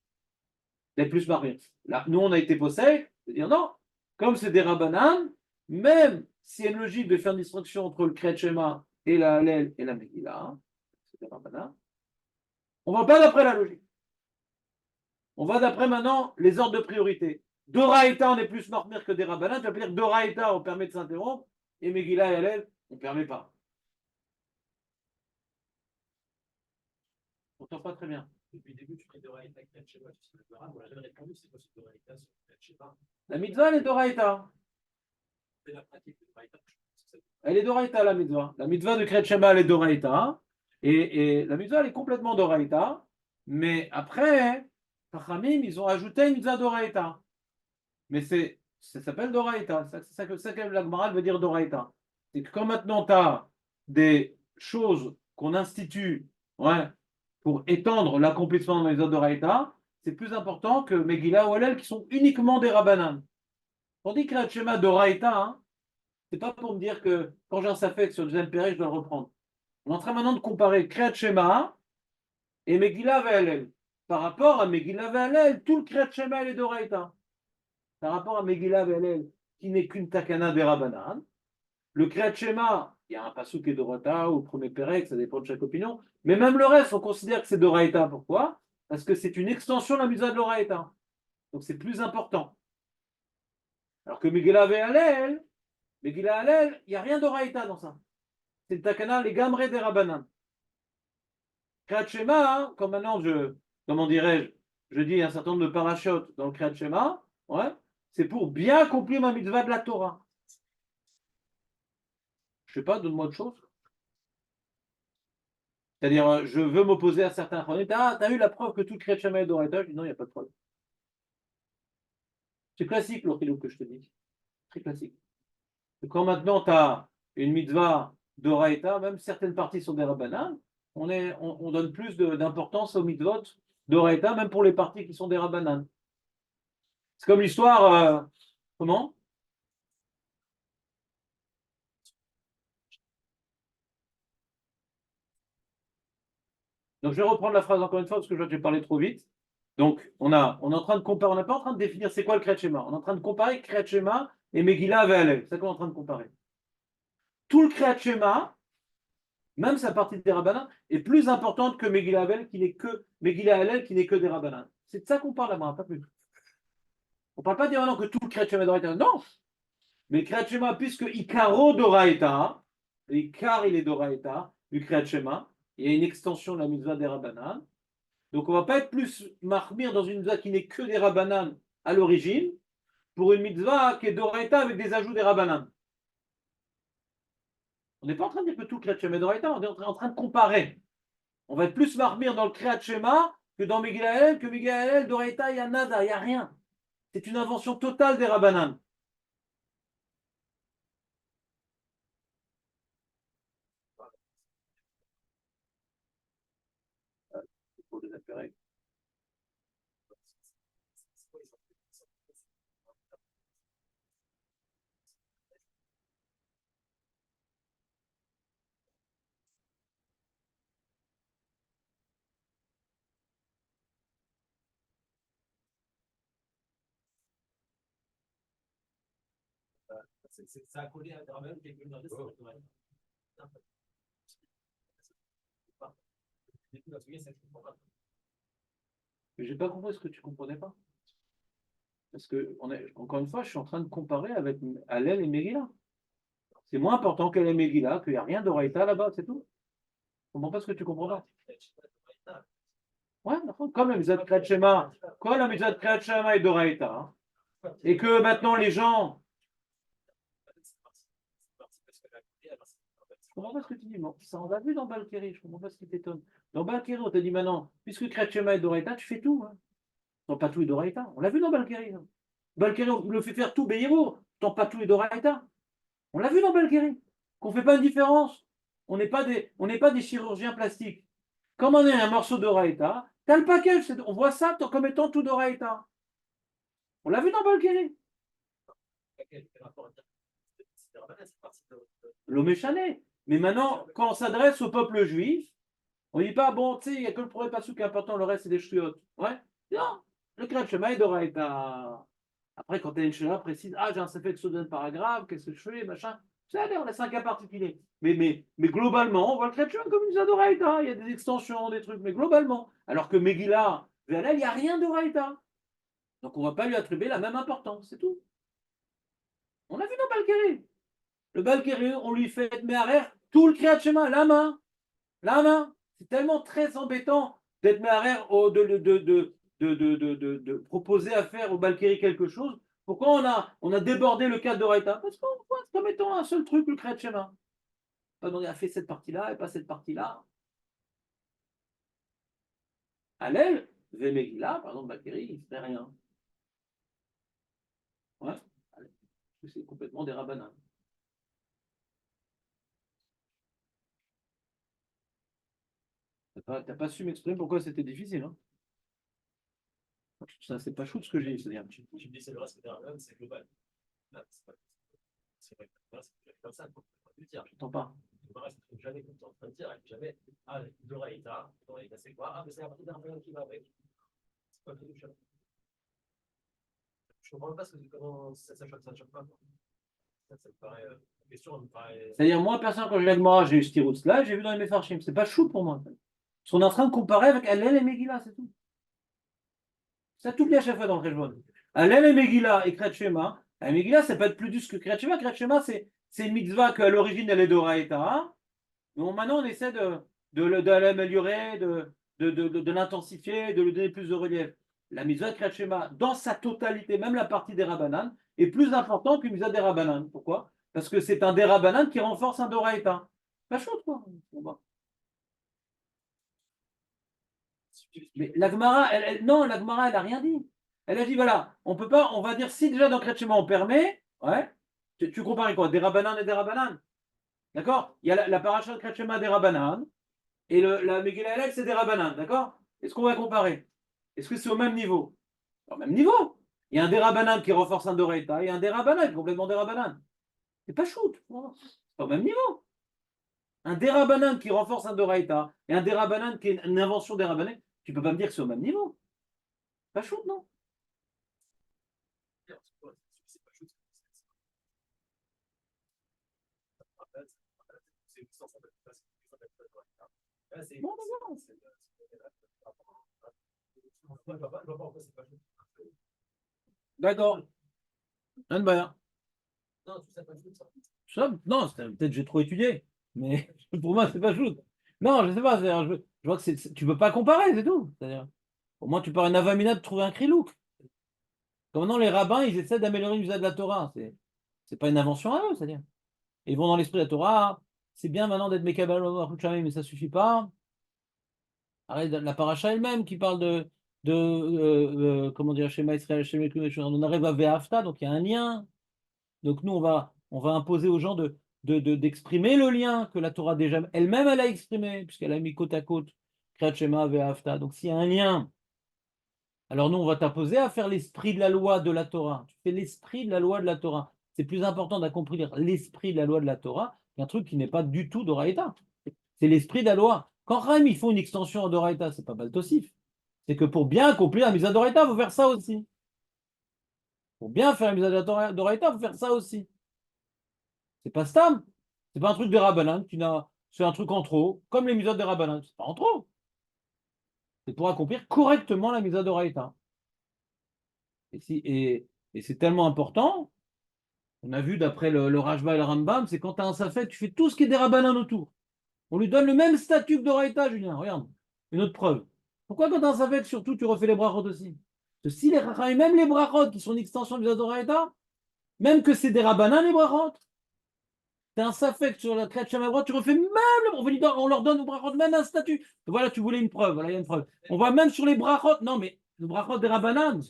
d'être plus marmire. Là, nous, on a été possèdés de dire non, comme c'est des rabbanan, même s'il y a une logique de faire une distinction entre le Kriyat Shema et la Hallel et la Megillah, c'est des rabbanan, on ne va pas d'après la logique. On va d'après maintenant les ordres de priorité. Doraïta, on est plus marmire que des rabbanan. Ça veut dire Doraïta, on permet de s'interrompre, et Megillah et Hallel, on ne permet pas. On t'entend pas très bien. Depuis le début, tu fais Doraïta avec Kriyat Shema, tu sais le Torah. On n'a jamais répondu, c'est quoi ce Doraïta sur Kriyat Shema? La mitzvah, elle est Doraïta. C'est la pratique de Doraïta. Elle est Doraïta, la mitzvah. La mitzvah de Kriyat Shema, elle est Doraïta. Et la mitzvah, elle est complètement Doraïta. Mais après, Chachamim, ils ont ajouté une mitzvah Doraïta. Mais ça s'appelle Doraïta. C'est ça que la Gemara veut dire Doraïta. C'est que quand maintenant tu as des choses qu'on institue, ouais, pour étendre l'accomplissement de la mitzvah Doraïta, c'est plus important que Megillah ou Hallel qui sont uniquement des Rabbanan. Tandis que la Shema Doraïta, hein, c'est pas pour me dire que quand j'ai un safek sur le deuxième péré, je dois le reprendre. On est en train maintenant de comparer Kriyat Shema et Megillah Hallel. Par rapport à Megillah Hallel, tout le Kriyat Shema est Doraïta. Par rapport à Megillah Hallel, qui n'est qu'une takana des Rabbanan, le Kriyat Shema, il y a un pasuk et Dorata ou premier pérec, ça dépend de chaque opinion, mais même le reste, on considère que c'est Doraïta. Pourquoi? Parce que c'est une extension de la mitzvah de l'Oraïta. Donc c'est plus important. Alors que Megillah Hallel, il n'y a rien d'Oraïta dans ça. C'est le takana, les gamrés des Rabbanan. Kriyat Shema, hein, comme maintenant comment dirais-je, je dis un certain nombre de parachutes dans le Kriyat Shema, ouais, c'est pour bien accomplir ma mitzvah de la Torah. Je sais pas, donne-moi autre chose. C'est-à-dire, je veux m'opposer à certains chronistes. Ah, t'as eu la preuve que tout le Kriyat Shema est d'Oraïta? Je dis non, il n'y a pas de preuve. C'est classique, l'orchidou que je te dis. Très classique. Et quand maintenant tu as une mitzvah d'Oraïta, même certaines parties sont des Rabbanan, on donne plus d'importance aux mitzvot d'Oraïta, même pour les parties qui sont des Rabbanan. C'est comme l'histoire. Comment? Donc je vais reprendre la phrase encore une fois parce que j'ai parlé trop vite. Donc on est en train de comparer, on n'est pas en train de définir c'est quoi le Kriyat Shema. On est en train de comparer Kriyat Shema et Megillah Hallel. C'est ça qu'on est en train de comparer. Tout le Kriyat Shema, même sa partie des Rabbanan, est plus importante que Megillah Hallel qui n'est que des Rabbanan. C'est de ça qu'on parle là-bas, pas plus. On ne parle pas de dire maintenant que tout le Kriyat Shema est d'Oraïta. Non. Mais le Kriyat Shema, puisque Ikaro d'Oraïta, Ikar il est d'Oraïta, du Kriyat Shema, il y a une extension de la mitzvah des Rabbanan. Donc on ne va pas être plus marmire dans une mitzvah qui n'est que des Rabbanan à l'origine, pour une mitzvah qui est d'Oraïta avec des ajouts des Rabbanan. On n'est pas en train de dire que tout le Kriyat Shema est d'Oraïta, on est en train de comparer. On va être plus marmire dans le Kriyat Shema que dans Megillah Hallel, que Megillah Hallel d'Oraïta, il y a nada, il n'y a rien. C'est une invention totale des Rabbanan. Ça a collé à Dramen qui est venu dans le Je n'ai pas compris ce que tu ne comprenais pas. Parce que, encore une fois, je suis en train de comparer avec Hallel et Megillah. C'est moins important qu'Hallel et Megillah, qu'il n'y a rien d'Oraïta là-bas, c'est tout. Je ne comprends pas ce que tu comprends pas. Ouais, comme la mitzvah de Kriyat Shema, quand la mitzvah de Kriyat Shema est d'Oraïta, hein, et que maintenant les gens. Je ne comprends pas ce que tu dis, mais ça on l'a vu dans Balkiri, je ne comprends pas ce qui t'étonne. Dans Balkiri, on te dit maintenant, puisque Kriyat Shema est d'Oraïta, tu fais tout. Hein. Ton patou est d'Oraïta. On l'a vu dans Balkiri. Hein. Balkiri, on le fait faire tout Béhérour. Ton patou est d'Oraïta. On l'a vu dans Balkiri. qu'on ne fait pas une différence. On n'est pas des chirurgiens plastiques. Comme on est un morceau d'oraïta, t'as le package, on voit ça comme étant tout d'oraïta. On l'a vu dans Balkiri. Quel rapport à dire c'est Rabbanan, c'est parti de- L'Oméchané. Mais maintenant, quand on s'adresse au peuple juif, on ne dit pas, bon, tu sais, il n'y a que le premier passou qui est important, le reste, c'est des ch'tiotes. Ouais. Non, le Kriyat Shema est d'oraïta. Après, quand tu as une chéra précise, ah, j'ai un fait de soudain paragraphe, qu'est-ce que je fais, machin. Ça, on a 5 cas particuliers. Mais globalement, on voit le Kriyat Shema comme une d'oraïta. Il y a des extensions, des trucs, mais globalement. Alors que Megillah, Véalel, il n'y a rien d'oraïta. Donc, on ne va pas lui attribuer la même importance, c'est tout. On l'a vu dans Balkiri. Le Balkiri, on lui fait Meharer tout le Kriyat Shema, la main. La main. C'est tellement très embêtant d'être Meharer, de proposer à faire au Balkiri quelque chose. Pourquoi on a débordé le cadre de Raïta? Parce qu'on voit comme étant un seul truc, le Kriyat Shema. On a fait cette partie-là et pas cette partie-là. Allel, Vemegila, par exemple, Balkiri, il ne fait rien. Ouais. C'est complètement des rabbinats. T'as pas su m'exprimer pourquoi c'était difficile. Hein. Ça, c'est pas chou ce que j'ai dit. C'est-à-dire, Tu me dis c'est le reste des Rabbanan, c'est global. Là, c'est vrai que c'est comme ça, faut pas le dire. j'entends pas. Le reste, il faut jamais, comme tu es en train de dire, et jamais, ah, l'oraïta, c'est quoi? Ah, mais c'est la partie d'un Rabbanan qui va avec. C'est pas le truc du chat. Je comprends pas comment ça choque pas. Ça me paraît, la question, elle me paraît. C'est-à-dire, moi, personne, quand j'ai l'Agmara, j'ai eu ce tiroutz là, j'ai vu dans les Mefarshim. C'est pas chou pour moi. Parce qu'on est en train de comparer avec Hallel et Megillah, c'est tout. Ça t'oublie à chaque fois dans le Rejbon. Hallel et Megillah et Kriyat Shema. Megillah, ça peut être plus dur que Kriyat Shema. Kriyat Shema, c'est une mitzvah qu'à l'origine, elle est d'Oraïta. Mais maintenant, on essaie de l'améliorer, de l'intensifier, de lui donner plus de relief. La mitzvah de Kriyat Shema, dans sa totalité, même la partie des Rabbanan, est plus importante qu'une mitzvah des Rabbanan. Pourquoi? Parce que c'est un des Rabbanan qui renforce un d'Oraïta. Pas chaud, quoi. Bon, bah. Mais l'Agmara, non, l'Agmara, elle n'a rien dit. Elle a dit, voilà, on peut pas, on va dire, si déjà dans Kriyat Shema on permet, ouais, tu compares quoi? Des Rabbanan et des Rabbanan. D'accord? Il y a la paracha de Kriyat Shema des Rabbanan, et la Megillah Hallel, c'est des Rabbanan, d'accord? Est-ce qu'on va comparer? Est-ce que c'est au même niveau? Au même niveau. Il y a un des Rabbanan qui renforce un d'Oraïta, et un des Rabbanan qui est complètement des Rabbanan. C'est pas shoot. C'est pas au même niveau. Un des Rabbanan qui renforce un d'Oraïta, et un des Rabbanan qui est une invention des Rabbanan, tu peux pas me dire que c'est au même niveau. Pas shoot, non? C'est pas juste. C'est une sens c'est Bon, d'accord. je vois pas pourquoi c'est pas juste. D'accord. Un bain. Non, tout ça, pas juste ça. Non, peut-être que j'ai trop étudié, mais pour moi, c'est pas shoot. Non, je sais pas. Je vois que tu peux pas comparer, c'est tout. C'est-à-dire, au moins, tu pars une avamina de trouver un krilouk. Comme maintenant, les rabbins, ils essaient d'améliorer l'usage de la Torah. C'est pas une invention à eux, c'est-à-dire. Ils vont dans l'esprit de la Torah. C'est bien maintenant d'être Mekabal, mais ça suffit pas. Arrête, la paracha elle-même qui parle comment dire, Shema Israël, Shema Elohim, on arrive à Ve'afta, donc il y a un lien. Donc nous, on va imposer aux gens d'exprimer le lien que la Torah déjà elle-même, elle a exprimé, puisqu'elle a mis côte à côte Kriyat Shema, Ve'afta. Donc s'il y a un lien, alors nous, on va t'imposer à faire l'esprit de la loi de la Torah. Tu fais l'esprit de la loi de la Torah. C'est plus important d'accomplir l'esprit de la loi de la Torah qu'un truc qui n'est pas du tout d'Oraïta. C'est l'esprit de la loi. Quand Rahim, ils font une extension en Doraïta, c'est pas Baltosif. C'est que pour bien accomplir la mise à Doraïta, il faut faire ça aussi. Pour bien faire la mise à Doraïta, il faut faire ça aussi. C'est pas Stam. C'est pas un truc de Rabbanan. C'est un truc en trop, comme les mises des Rabbanan. C'est pas en trop. C'est pour accomplir correctement la mise à Doraïta. Et c'est tellement important. On a vu d'après le Rajba et le Rambam, c'est quand tu as un Safek, tu fais tout ce qui est des Rabbanan autour. On lui donne le même statut que d'Oraïta, Julien. Regarde, une autre preuve. Pourquoi quand un Safek, surtout, tu refais les brachot aussi? Parce que si les Rachai, même les brachot, qui sont une extension du d'Oraïta, même que c'est des Rabbanan, les brachot, tu as un Safek sur la Kriyat Shema, tu refais même on leur donne aux brachot même un statut. Et voilà, tu voulais une preuve. Voilà, il y a une preuve. On va même sur les brachot. Non, mais le brachot des Rabbanan.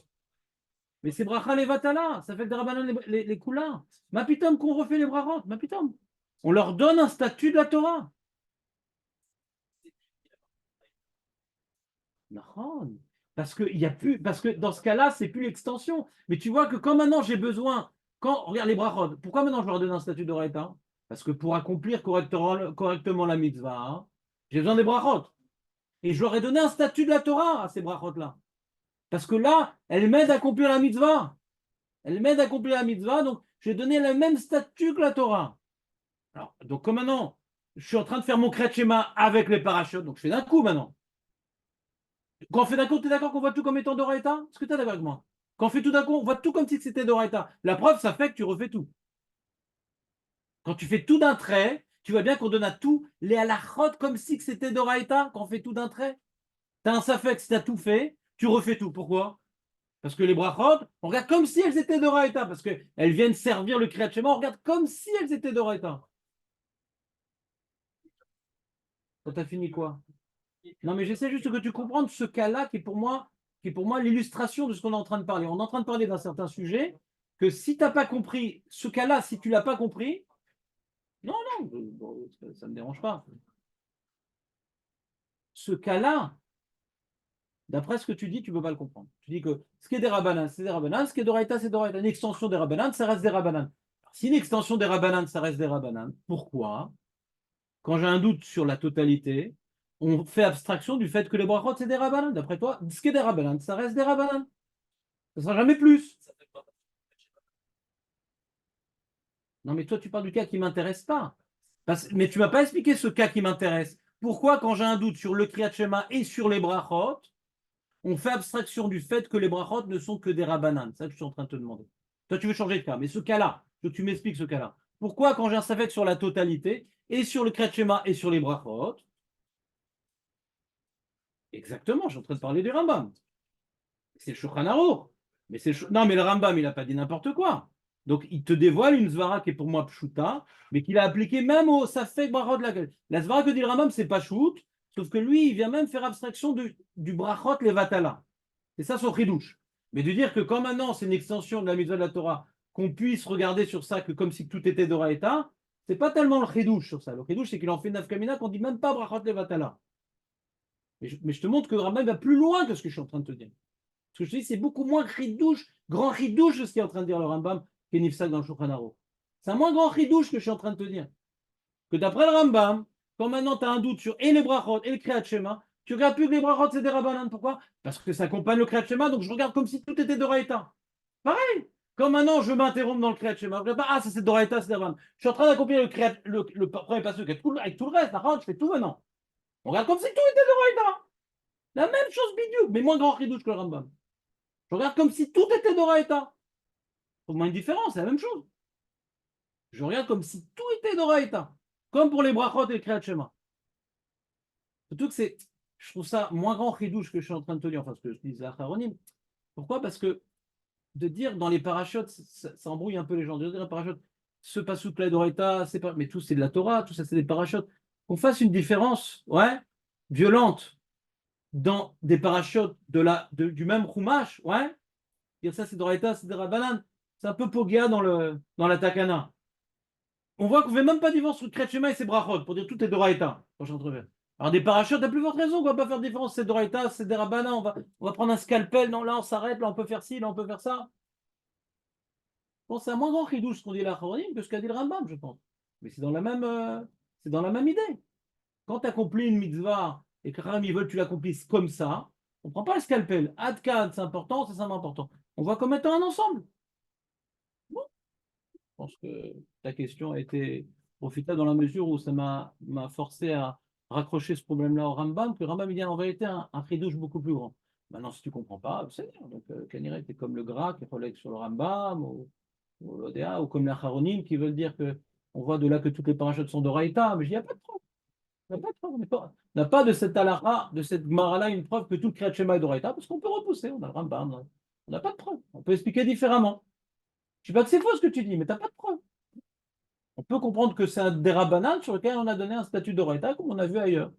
Mais c'est bracha les vatala, ça fait que des Rabbanan les koula. Ma pitom qu'on refait les brachot, ma pitom. On leur donne un statut de la Torah. Non, parce que dans ce cas-là, c'est plus l'extension. Mais tu vois que quand maintenant j'ai besoin, regarde les brachot, pourquoi maintenant je leur donne un statut d'oraita? Parce que pour accomplir correctement la mitzvah, hein, j'ai besoin des brachot. Et je leur ai donné un statut de la Torah à ces brachot-là. Parce que là, elles m'aident à accomplir la mitzvah. Elles m'aident à accomplir la mitzvah, donc j'ai donné le même statut que la Torah. Alors, donc comme maintenant, je suis en train de faire mon kriyat shema avec les parachutes, donc je fais d'un coup maintenant. Quand on fait d'un coup, tu es d'accord qu'on voit tout comme étant d'oraita? Est-ce que tu es d'accord avec moi? Quand on fait tout d'un coup, on voit tout comme si c'était d'oraita. La preuve, ça fait que tu refais tout. Quand tu fais tout d'un trait, tu vois bien qu'on donne à tout les halachot comme si c'était d'oraita quand on fait tout d'un trait. Tu as un safek, si tu as tout fait, tu refais tout. Pourquoi? Parce que les brachot, on regarde comme si elles étaient d'oraita, parce qu'elles viennent servir le kriyat shema, on regarde comme si elles étaient d'oraita. Quand tu as fini quoi? Non, mais j'essaie juste que tu comprennes ce cas-là qui est pour moi l'illustration de ce qu'on est en train de parler. On est en train de parler d'un certain sujet que si tu n'as pas compris ce cas-là, si tu ne l'as pas compris, non, non, ça ne me dérange pas. Ce cas-là, d'après ce que tu dis, tu ne peux pas le comprendre. Tu dis que ce qui est des rabanan, c'est des rabanan, ce qui est d'oraita, c'est d'oraita. Une extension des rabanan, ça reste des rabanan. Si une extension des rabanan, ça reste des rabanan, pourquoi? Quand j'ai un doute sur la totalité, on fait abstraction du fait que les brachot, c'est des rabanan. D'après toi, ce qui est des rabanan, ça reste des rabanan. Ça ne sera jamais plus. Non, mais toi, tu parles du cas qui ne m'intéresse pas. Mais tu ne m'as pas expliqué ce cas qui m'intéresse. Pourquoi, quand j'ai un doute sur le Kriyat Shema et sur les brachot, on fait abstraction du fait que les brachot ne sont que des rabanan? C'est ça que je suis en train de te demander. Toi, tu veux changer de cas. Mais ce cas-là, que tu m'expliques ce cas-là. Pourquoi, quand j'ai un safek sur la totalité, et sur le Kriyat Shema et sur les brachot, exactement, je suis en train de parler du Rambam. C'est le Shulchan Aruch. Non, mais le Rambam, il n'a pas dit n'importe quoi. Donc, il te dévoile une svara qui est pour moi pshuta, mais qu'il a appliqué même au safek brachot de la svara que dit le Rambam, c'est pas shoot, sauf que lui, il vient même faire abstraction du brachot levatala. C'est ça son chidouche. Mais de dire que quand maintenant c'est une extension de la mitzvah de la Torah, qu'on puisse regarder sur ça que comme si tout était d'oraïta, c'est pas tellement le chidouche sur ça. Le chidouche, c'est qu'il en fait une nafkamina qu'on dit même pas brachot levatala. Mais je te montre que le Rambam va plus loin que ce que je suis en train de te dire. Ce que je te dis, c'est beaucoup moins chidouche, grand chidouche de ce qu'il est en train de dire le Rambam qu'est Nifsak dans le Shulchan Aruch. C'est un moins grand chidouche que je suis en train de te dire. Que d'après le Rambam, quand maintenant tu as un doute sur et les brachot et le Kriyat Shema, tu regardes plus que les brachot, c'est des rabanan. Pourquoi? Parce que ça accompagne le Kriyat Shema, donc je regarde comme si tout était d'oraïta. Pareil. Quand maintenant je m'interromps dans le Kriyat Shema, je regarde pas, ah, ça c'est d'oraïta, c'est des rabanan. Je suis en train d'accomplir le premier passage avec tout le reste, je fais tout maintenant. On regarde comme si tout était d'oraïta. La même chose bidou, mais moins grand chidouche que le Rambam. Je regarde comme si tout était d'oraïta. Pour moi, une différence, c'est la même chose. Je regarde comme si tout était d'oraïta. Comme pour les brachot et le Kriyat Shema. Surtout que je trouve ça moins grand chidouche que je suis en train de te dire, enfin ce que je disais à Acharonim. Pourquoi? Parce que de dire dans les parachutes, ça embrouille un peu les gens. De dire les parachutes, ce pasouk là d'oraïta, c'est pas, mais tout c'est de la Torah, tout ça c'est des parachutes. Qu'on fasse une différence, ouais, violente dans des parachutes du même chumash, ouais. Dire ça c'est d'oraïta, c'est des rabanan. C'est un peu pogia dans la takana. On voit qu'on ne fait même pas différence entre Kriyat Shema et ses brachot pour dire tout est d'oraïta. Alors des parachutes, t'as plus forte raison qu'on ne va pas faire de différence, c'est d'oraïta, c'est des rabanan, on va prendre un scalpel, non là on s'arrête, là on peut faire ci, là on peut faire ça. Bon, c'est un moins grand chidouche ce qu'on dit là que ce qu'a dit le Rambam, je pense. Mais c'est dans la même idée. Quand tu accomplis une mitzvah et que Rambam veut que tu l'accomplisses comme ça, on ne prend pas le scalpel. Adkan, c'est important, c'est important. On voit comme étant un ensemble. Je pense que ta question a été profitable dans la mesure où ça m'a forcé à raccrocher ce problème-là au Rambam, que le Rambam il y a en vérité un chidouche beaucoup plus grand. Maintenant, si tu ne comprends pas, c'est bien. Donc, Kanirek est comme le Gras qui relègue sur le Rambam, ou l'Odéa, ou comme les Acharonim qui veulent dire qu'on voit de là que toutes les parachutes sont d'Oraïta, mais il n'y a pas de preuve. Il n'y a pas de preuve. On n'a pas de cette Alara, de cette Gemara-là, une preuve que tout le Kriyat Shema est d'Oraïta, parce qu'on peut repousser, on a le Rambam. On n'a pas de preuve. On peut expliquer différemment. Je ne dis pas que c'est faux ce que tu dis, mais tu n'as pas de preuve. On peut comprendre que c'est un dérabanal sur lequel on a donné un statut d'oraïta, comme on a vu ailleurs. Tu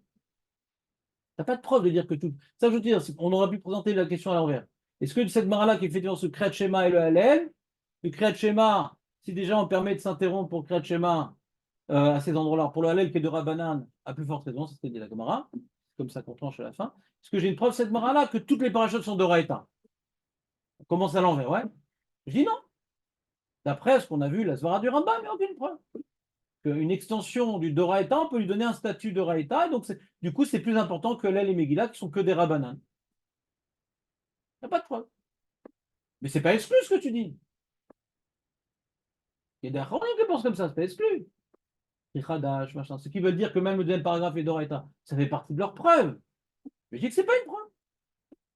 n'as pas de preuve de dire que tout. Ça, je veux dire, on aurait pu présenter la question à l'envers. Est-ce que cette mara-là qui fait ce Kriyat Shema et le Hallel, le Kriyat Shema, si déjà on permet de s'interrompre pour le Kriyat Shema, à ces endroits-là. Pour le Hallel qui est de Rabbanan, à plus forte raison, c'est ce que dit la Gemara. Comme ça qu'on tranche à la fin. Est-ce que j'ai une preuve cette Gemara-là que toutes les parachutes sont d'Oraïta? On commence à l'envers, ouais. Je dis non. D'après ce qu'on a vu, la Svara du Rambam, il n'y a aucune preuve. Une extension du Doraïta, on peut lui donner un statut de Raïta, et donc du coup, c'est plus important que l'El et Megillah, qui sont que des Rabbanan. Il n'y a pas de preuve. Mais c'est pas exclu ce que tu dis. Il y a des Achronim qui pensent comme ça, c'est pas exclu. Richadash, machin. Ce qui veut dire que même le deuxième paragraphe est Doraïta, ça fait partie de leur preuve. Mais je dis que c'est pas une preuve.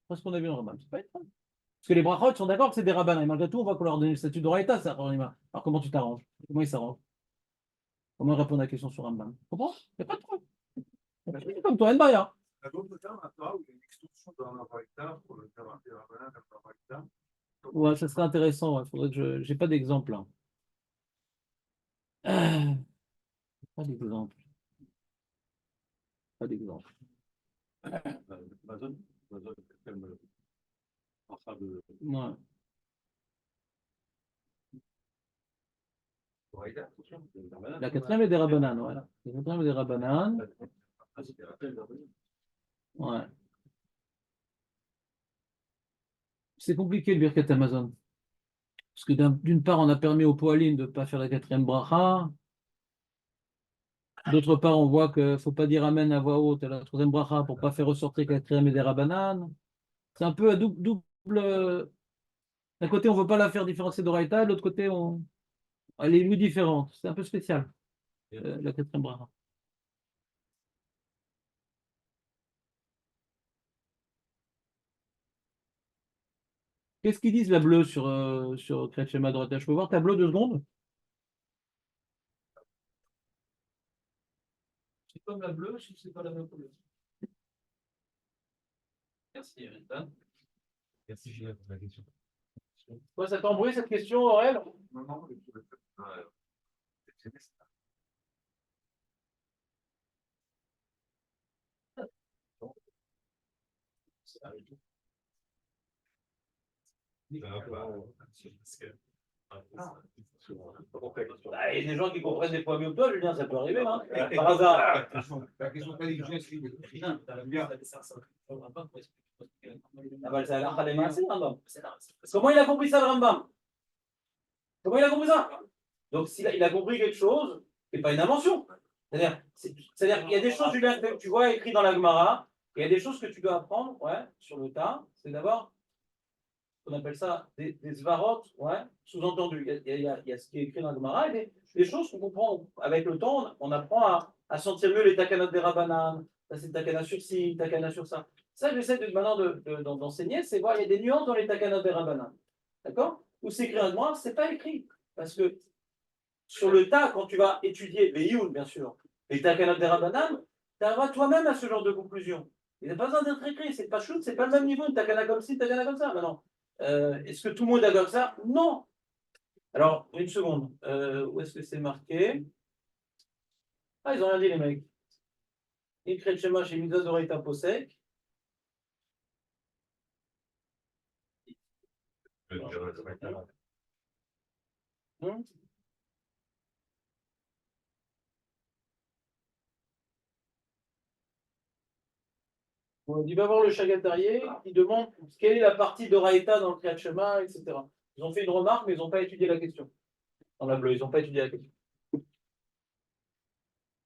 C'est ce qu'on a vu dans le Rambam, c'est pas une preuve. Parce que les Brachot sont d'accord que c'est des Rabbanan, et malgré tout, on voit qu'on leur donne le statut de Raïta, ça, alors comment tu t'arranges? Comment ils s'arrangent? Comment répondre à la question sur Rambam? Tu comprends? Il n'y a pas de preuve. Comme toi, Nbaya. Il y a d'autres termes à part où il y a une extension dans la Braïta pour le terme de la Braïta. Ouais, ça serait intéressant. Il faudrait que je. J'ai pas d'exemple là. Pas d'exemple. Pas d'exemple. Amazon, comme parfois de Ouais. La quatrième est des Rabbanan, voilà. La quatrième est des Rabbanan. Ouais. C'est compliqué le Birkat Amazon. Parce que d'une part, on a permis aux Poalim de ne pas faire la quatrième bracha. D'autre part, on voit qu'il ne faut pas dire Amen à voix haute à la troisième bracha pour ne pas faire ressortir la quatrième et des Rabbanan. C'est un peu à double. D'un côté, on ne veut pas la faire différencier d'Oraïta, de l'autre côté, elle est différente. C'est un peu spécial, la quatrième bracha. Qu'est-ce qu'ils disent la bleue sur Kriyat Shema Doraita? Je peux voir ta bleue 2 secondes? C'est comme la bleue, si c'est pas la même couleur. Merci, Eritan. Merci, Julien, pour la question. Quoi, ça t'embrouille cette question, Aurel? Non, non, Il y a des gens qui comprennent des fois mieux que toi, Julien, ça peut arriver, hein, par hasard. la question religieuse, c'est bien. Ah bah, ça a l'air d'aller mal, c'est le Rambam. Comment il a compris ça, le Rambam? Comment il a compris ça? Donc, il a compris quelque chose, c'est pas une invention. C'est-à-dire qu'il y a des choses, Julien, que tu vois écrit dans la Gemara, il y a des choses que tu dois apprendre, ouais, sur le tas. C'est d'abord, on appelle ça des svarot, ouais, sous-entendu. Il y a ce qui est écrit dans la Gemara et des choses qu'on comprend avec le temps. On apprend à sentir mieux les takanot des Rabbanan. Ça, c'est takana sur ci, takana sur ça. Ça, j'essaie maintenant d'enseigner, c'est voir, il y a des nuances dans les takanot des Rabbanan. D'accord? Où c'est écrit dans la Gemara, c'est pas écrit. Parce que sur le tas, quand tu vas étudier les Youn, bien sûr, les takanot des Rabbanan, tu arriveras toi-même à ce genre de conclusion. Il n'y a pas besoin d'être écrit, c'est pas shoot, c'est pas le même niveau, une takana comme ci, une takana comme ça. Maintenant, est-ce que tout le monde est comme ça? Non. Alors, une seconde. Où est-ce que c'est marqué? Ah, ils ont rien dit, les mecs. Ikret Shema chez Midas Doraita Posek. Il va voir le Chagatarié, il demande quelle est la partie de Raïta dans le Kriyat Shema, etc. Ils ont fait une remarque, mais ils n'ont pas étudié la question. Dans la bleue, ils n'ont pas étudié la question.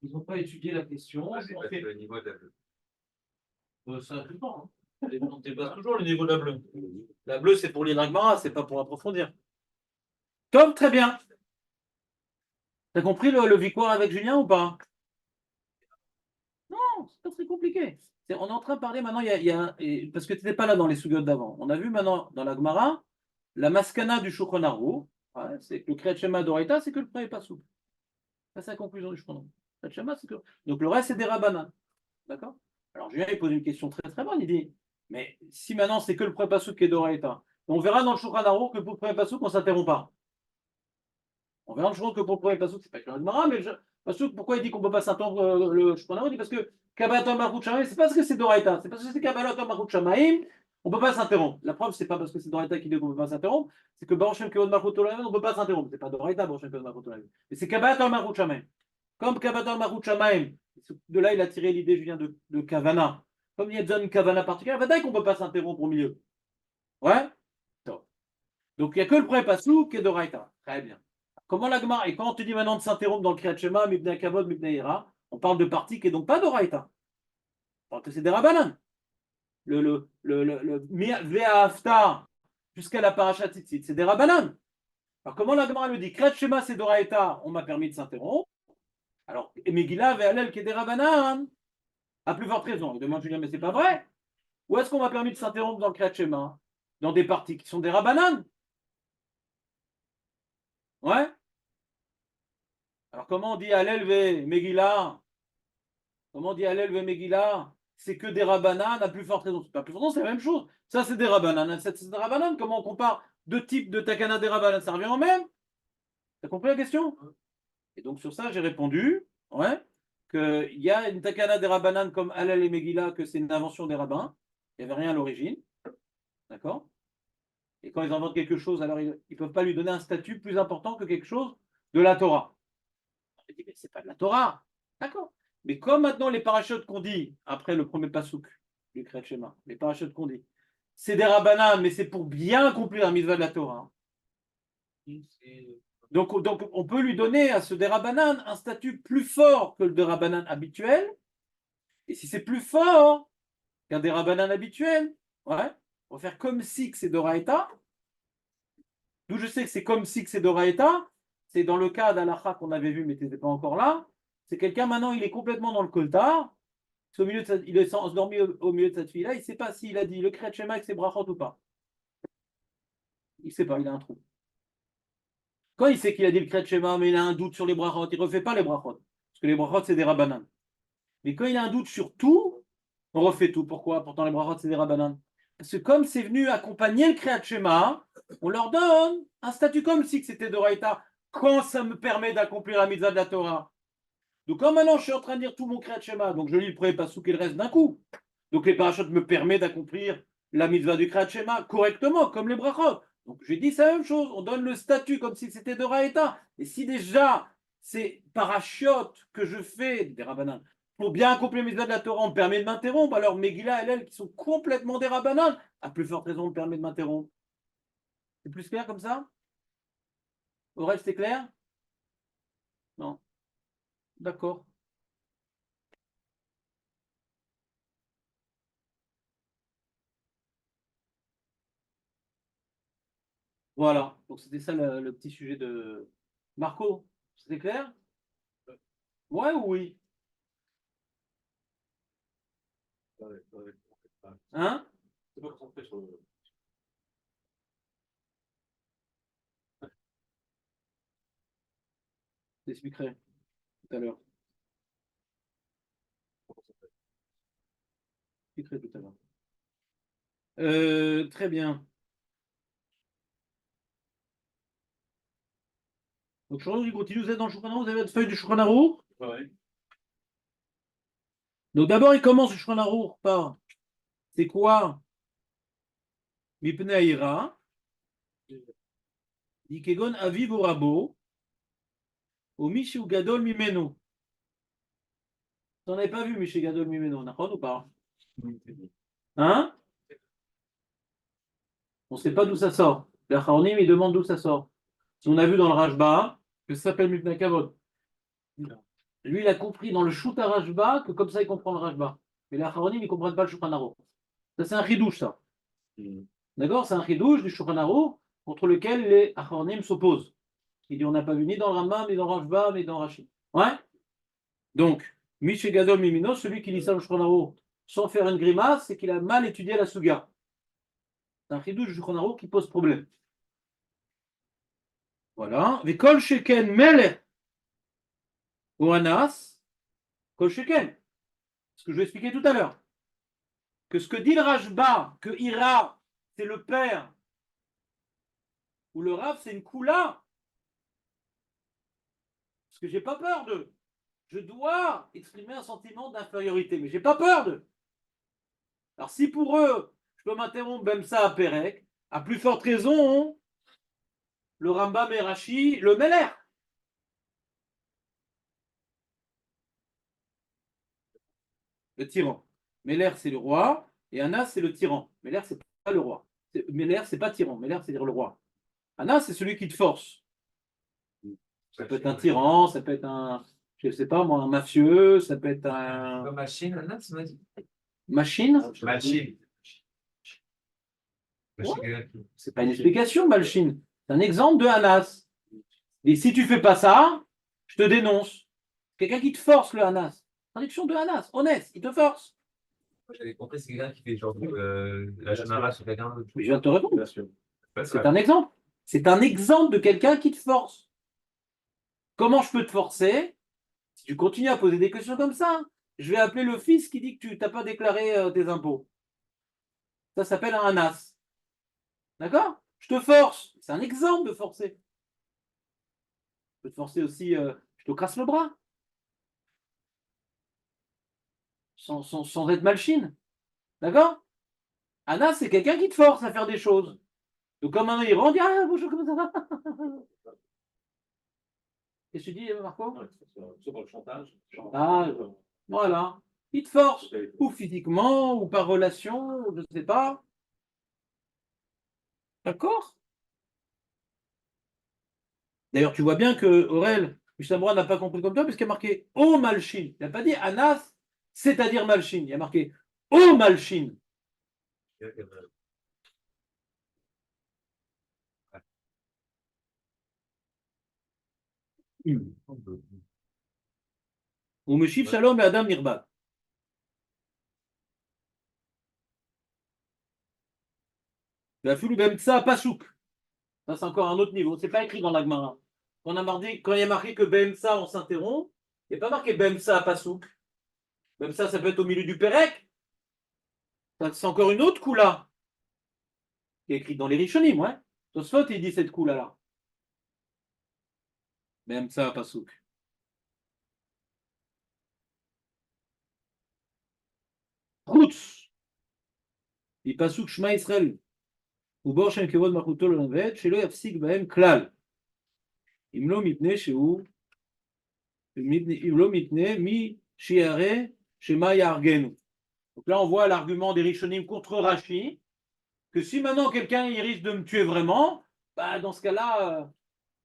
Ils n'ont pas étudié la question. C'est le niveau de la bleue. Ça dépend. On dépasse toujours le niveau de la bleue. La bleue, c'est pour l'Inagmara, c'est pas pour approfondir. Tom, très bien. T'as compris le victoire avec Julien ou pas? Non, c'est pas très compliqué. On est en train de parler maintenant, parce que tu n'étais pas là dans les sougiotes d'avant. On a vu maintenant dans la Gemara, la maskana du Shulchan Aruch, ouais, c'est que le Kriyat Shema d'Oraita, c'est que le premier pas souple. Ça, c'est la conclusion du Shulchan Aruch. Donc le reste, c'est des Rabbanan. D'accord? Alors Julien, il pose une question très très bonne. Il dit, mais si maintenant c'est que le premier pas souple qui est d'Oraita, on verra dans le Shulchan Aruch que pour le premier pas souple, on ne s'interrompt pas. On verra que pour le premier pas souple, c'est pas que le Gemara, mais pourquoi il dit qu'on ne peut pas s'interrompre le Shulchan Aruch? Il dit parce que Kabbalat Malchut Shamaim, c'est parce que c'est d'Oraita, c'est parce que c'est Kabbalat Malchut Shamaim, on ne peut pas s'interrompre. La preuve, c'est pas parce que c'est d'Oraita qu'il dit qu'on ne peut pas s'interrompre, c'est que Baruch Shem Kevod Malchut Olam, on ne peut pas s'interrompre. C'est pas d'Oraita, Baruch Shem Kevod Malchut Olam. Mais c'est Kabbalat Malchut Shamaim. Comme Kavadan Marut Shamaim, de là il a tiré l'idée, je viens de Kavana. Comme il y a besoin d'une Kavana particulière, ben, qu'on ne peut pas s'interrompre au milieu. Ouais? Donc il n'y a que le premier passou qui est de Raïta. Très bien. Comment l'agma, et quand on te dit maintenant de s'interrompre dans le Kriyat Shema, Mibna Kavod, Mibna Ira, on parle de partie qui n'est donc pas de Raïta. On parle que c'est des Rabbanan. Le Vea Haftar jusqu'à la Paracha Tzitzit, c'est des Rabbanan. Alors comment l'agma le dit? Kriyat Shema c'est de Raïta, on m'a permis de s'interrompre. Alors, Megillah, Ve'alel, qui est des Rabbanan, à plus forte raison. Il demande Julien, mais c'est pas vrai. Où est-ce qu'on m'a permis de s'interrompre dans le Kriyat Shema? Dans des parties qui sont des Rabbanan. Ouais. Alors, comment on dit Hallel ve Megillah? Comment on dit Hallel ve Megillah? C'est que des Rabbanan, à plus forte raison. C'est pas plus forte raison, c'est la même chose. Ça, c'est des Rabbanan. Ça, c'est des Rabbanan. Comment on compare deux types de Takana des Rabbanan? Ça revient au même. T'as compris la question? Et donc, sur ça, j'ai répondu, ouais, qu'il y a une Takana des Rabbanan comme Hallel et Megillah, que c'est une invention des rabbins. Il n'y avait rien à l'origine. D'accord? Et quand ils inventent quelque chose, alors ils ne peuvent pas lui donner un statut plus important que quelque chose de la Torah. Je dis, mais c'est pas de la Torah. D'accord. Mais comme maintenant les parachutes qu'on dit, après le premier pasouk du Kriyat Shema, les parachutes qu'on dit, c'est des rabbanan, mais c'est pour bien accomplir la mitzvah de la Torah. Donc on peut lui donner à ce des rabbanan un statut plus fort que le des rabbanan habituel. Et si c'est plus fort qu'un des rabbanan habituel, ouais, on va faire comme si que c'est d'Oraïta. D'où je sais que c'est comme si que c'est d'Oraïta. C'est dans le cas d'Alacha qu'on avait vu, mais tu n'étais pas encore là. C'est quelqu'un maintenant, il est complètement dans le coltar. Il est endormi au milieu de cette fille-là. Il ne sait pas s'il a dit le Kriyat Shema avec ses brachot ou pas. Il ne sait pas, il a un trou. Quand il sait qu'il a dit le Kriyat Shema, mais il a un doute sur les brachot, il ne refait pas les brachot. Parce que les brachot, c'est des rabbanan. Mais quand il a un doute sur tout, on refait tout. Pourquoi? Pourtant, les brachot, c'est des rabbanan. Parce que comme c'est venu accompagner le Kriyat Shema, on leur donne un statut comme si c'était d'Oraïta. Quand ça me permet d'accomplir la mitzvah de la Torah. Donc, quand maintenant je suis en train de dire tout mon Kriyat Shema, donc je lis le premier pasouk et le reste d'un coup. Donc, les parachutes me permettent d'accomplir la mitzvah du Kriyat Shema correctement, comme les brachot. Donc, j'ai dit c'est la même chose. On donne le statut comme si c'était de Raïta. Et si déjà ces parachutes que je fais, des rabbanan, pour bien accomplir la mitzvah de la Torah, on me permet de m'interrompre, alors Megillah et elle qui sont complètement des rabbanan, à plus forte raison, on me permet de m'interrompre. C'est plus clair comme ça? Au reste, c'est clair? Non. D'accord. Voilà. Donc c'était ça le petit sujet de Marco. C'était clair? Ouais ou oui? Hein? C'est pas concentré sur le. J'expliquerai tout à l'heure. J'expliquerai tout à l'heure. Très bien. Donc je continue, vous êtes dans le Shulchan Aruch, vous avez votre feuille du Shulchan Aruch. Ouais. Donc d'abord il commence le Shulchan Aruch par c'est quoi? Mipnei Aira. Dikegon aviv ou rabo. Ou Mishu Gadol Mimeno. T'en avais pas vu Mishu Gadol Mimeno, d'accord ou pas? Hein? On ne sait pas d'où ça sort. Les Acharonim, ils demandent d'où ça sort. Si on a vu dans le Rashba que ça s'appelle Mipnei Kavod. Lui, il a compris dans le Shoot à Rashba que comme ça, il comprend le Rashba. Mais les Acharonim, ils ne comprennent pas le Shulchan Aruch. Ça, c'est un chidouche, ça. D'accord? C'est un chidouche du Shulchan Aruch contre lequel les Acharonim s'opposent. Il dit on n'a pas vu ni dans le Rambam, ni dans le Rashba, ni dans Rashi. Ouais? Donc, Mishe Gadol Mimino, celui qui lit ça au Shulchan Aruch sans faire une grimace, c'est qu'il a mal étudié la Suga. C'est un chidouche du Shulchan Aruch qui pose problème. Voilà. Vekol Sheken Melech ou Anas, Kol Sheken. Ce que je vais expliquer tout à l'heure. Que ce que dit le Rashba, que Ira, c'est le père, ou le Rav, c'est une Kula. Parce que j'ai pas peur d'eux. Je dois exprimer un sentiment d'infériorité, mais j'ai pas peur d'eux. Alors si pour eux, je peux m'interrompre même ça à Pérec, à plus forte raison, le Rambam et Rashi, le Meller. le tyran. Meler, c'est le roi, et Anas, c'est le tyran. Meler, c'est pas le roi. Meler, c'est pas tyran. Meler, c'est dire le roi. Anas, c'est celui qui te force. Ça peut être un tyran, ça peut être un, je sais pas moi, un mafieux, ça peut être un Machine, là, tu m'as dit. machine. Machine. Ouais. C'est pas une explication, Malchine. C'est un exemple de Anas. Et si tu fais pas ça, je te dénonce. Quelqu'un qui te force le Anas. Traduction de Anas, honnête, il te force. J'avais compris, c'est quelqu'un qui fait genre la Shonara sur quelqu'un d'autre. Mais je viens de te répondre. Bien sûr. C'est un exemple. C'est un exemple de quelqu'un qui te force. Comment je peux te forcer si tu continues à poser des questions comme ça? Je vais appeler le fils qui dit que tu n'as pas déclaré tes impôts. Ça s'appelle un Anas. D'accord? Je te force. C'est un exemple de forcer. Je peux te forcer aussi, je te crasse le bras. Sans être malchine. D'accord? Anas, c'est quelqu'un qui te force à faire des choses. Donc, comme un il rentre, ah, bonjour, comment ça va? Qu'est-ce que tu dis, Marco? Ouais, c'est pour le chantage. Chantage. Voilà. Il te force, ou physiquement, ou par relation, je ne sais pas. D'accord? D'ailleurs, tu vois bien que Aurel, Mishnah n'a pas compris comme toi, puisqu'il y a marqué O Malchin. Il n'a pas dit Anas, c'est-à-dire Malchin. Il y a marqué O Malchin. Ou Meshiv Shalom et Adam Nirbat. La Fulou Bemtsa Pasouk. Ça, c'est encore un autre niveau. C'est pas écrit dans l'Agmara. Quand il y a marqué que Bemtsa, on s'interrompt, il n'y a pas marqué Bemtsa Pasouk. Bemtsa, ça peut être au milieu du Pérec. C'est encore une autre Kula qui est écrite dans les Rishonim, ouais. Tosfot, il dit cette Kula-là. Bemtsa Pasouk. Chutz. Il Pasouk Shema Israël. ובו שם כבוד מלכותו לנווט, שלא יפסיק בהם כלל. אם לא מתנה שהוא, אם לא מתנה מי שירא שמה יהרגנו. Donc là, on voit l'argument des Rishonim contre Rashi, que si maintenant quelqu'un il risque de me tuer vraiment, bah, dans ce cas-là,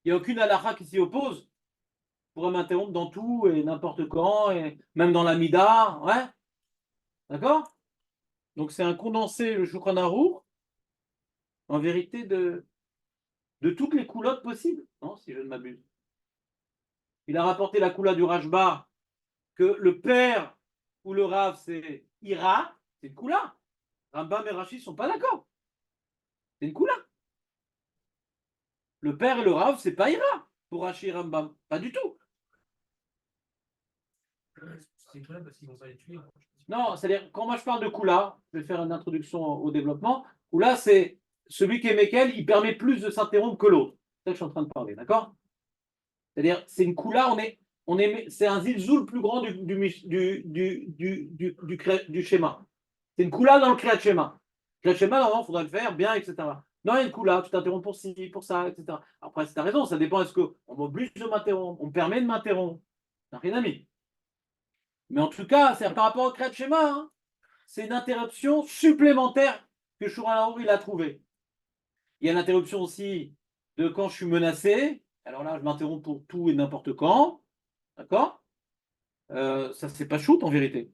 il n'y a aucune halakha qui s'y oppose. Il pourrait m'interrompre dans tout et n'importe quand, et même dans la Mida, ouais. D'accord? Donc c'est un condensé, le Shulchan Aruch, en vérité, de toutes les coulottes possibles, non, si je ne m'abuse. Il a rapporté la coula du Rajba, que le père ou le Rav, c'est Ira, c'est une coula. Rambam et Rashi ne sont pas d'accord. C'est une coula. Le père et le Rav, c'est pas Ira pour Rashi et Rambam. Pas du tout. C'est clair parce qu'ils vont pas les tuer. Non, c'est-à-dire, quand moi je parle de coula, je vais faire une introduction au développement. Coula, c'est celui qui est Mekel, il permet plus de s'interrompre que l'autre. C'est ça que je suis en train de parler, d'accord? C'est-à-dire, c'est une coula, c'est un zilzoul plus grand du schéma. C'est une coula dans le Kriyat Shema. Le Kriyat Shema, normalement, il faudrait le faire bien, etc. Non, il y a une coula, tu t'interromps pour ci, pour ça, etc. Après, c'est ta raison, ça dépend, est-ce qu'on m'oblige de m'interrompre, on me permet de m'interrompre. Ça n'a rien à mis. Mais en tout cas, c'est par rapport au Kriyat Shema, hein, c'est une interruption supplémentaire que Shulchan il a trouvée. Il y a l'interruption aussi de quand je suis menacé. Alors là, je m'interromps pour tout et n'importe quand. D'accord? Ça, c'est pas shoot en vérité.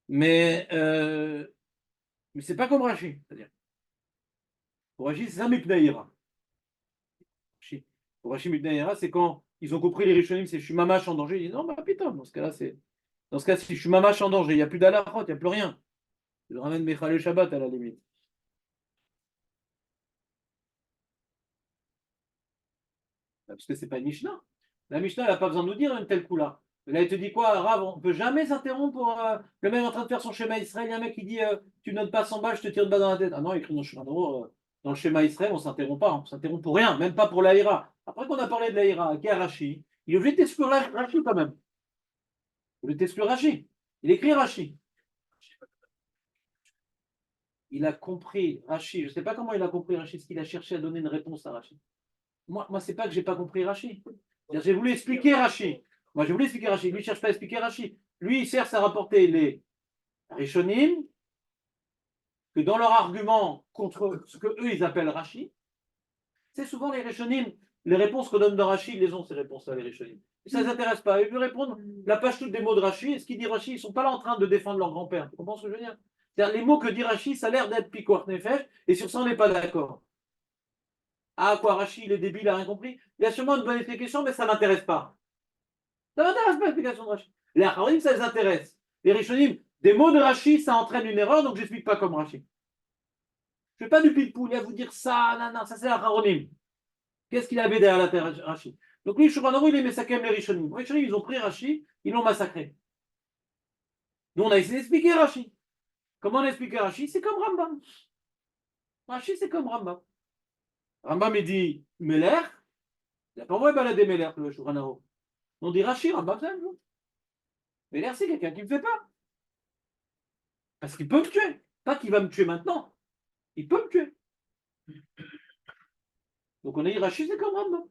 Mais c'est pas comme Rashi. C'est-à-dire, pour Rashi, c'est ça Mipnaïra. Pour Rashi, Mipnaïra, c'est quand ils ont compris les Rishonim, c'est je suis mamache en danger. Ils disent non, bah putain, dans ce cas-là, c'est. Dans ce cas, si je suis mamache en danger, il n'y a plus d'alachot, il n'y a plus rien. Je ramène Mechal le Shabbat à la limite. Parce que c'est pas une Mishnah. La Mishnah, elle n'a pas besoin de nous dire une telle coup-là. Là, elle te dit quoi, Rav, on ne peut jamais s'interrompre pour. Le mec est en train de faire son schéma Israël, il y a un mec qui dit tu ne donnes pas 100 balles, je te tire une balle dans la tête. Ah non, écrit dans le schéma dans le schéma Israël, on ne s'interrompt pas. On s'interrompt pour rien, même pas pour l'Aïra. Après qu'on a parlé de l'Aïra, qui est Rashi, il est obligé de t'exclure Rashi quand même. Il est obligé de t'exclure Rashi. Il écrit Rashi. Il a compris Rashi. Je ne sais pas comment il a compris Rashi, ce qu'il a cherché à donner une réponse à Rashi. Moi c'est pas que j'ai pas compris Rashi. J'ai voulu expliquer Rashi. Moi, je voulais expliquer Rashi. Lui, il ne cherche pas à expliquer Rashi. Lui, il cherche à rapporter les Rishonim, que dans leur argument contre ce que eux ils appellent Rashi, c'est souvent les Rishonim, les réponses qu'on donne dans Rashi, ils les ont ces réponses-là, les Rishonim. Et ça ne les intéresse pas. Ils veulent répondre la page toute des mots de Rashi, et ce qu'il dit Rashi, ils ne sont pas là en train de défendre leur grand-père. Tu comprends ce que je veux dire? C'est-à-dire, les mots que dit Rashi, ça a l'air d'être Pikuach Nefesh, et sur ça, on n'est pas d'accord. Ah, quoi, Rashi, il est débile, il n'a rien compris. Il y a sûrement une bonne explication, mais ça ne m'intéresse pas. Ça ne m'intéresse pas l'explication de Rashi. Les Acharonim, ça les intéresse. Les Rishonim, des mots de Rashi, ça entraîne une erreur, donc je n'explique pas comme Rashi. Je ne fais pas du pile-poule à vous dire ça, non, ça c'est Acharonim. Qu'est-ce qu'il avait derrière la terre, Rashi? Donc lui, Shulchan Aruch, il aimait ça quand même les Rishonim. Les Rishonim, ils ont pris Rashi, ils l'ont massacré. Nous, on a essayé d'expliquer Rashi. Comment on explique Rashi? C'est comme Rambam. Rashi, c'est comme Rambam. Rambam, il dit Meler. Il n'a pas envoyé balader Meler, le Shulchan Aruch. On dit Rashi, Rambam, c'est la même chose. Meler, c'est quelqu'un qui ne me fait pas. Parce qu'il peut me tuer. Pas qu'il va me tuer maintenant. Il peut me tuer. Donc on a dit Rashi, c'est comme Rambam.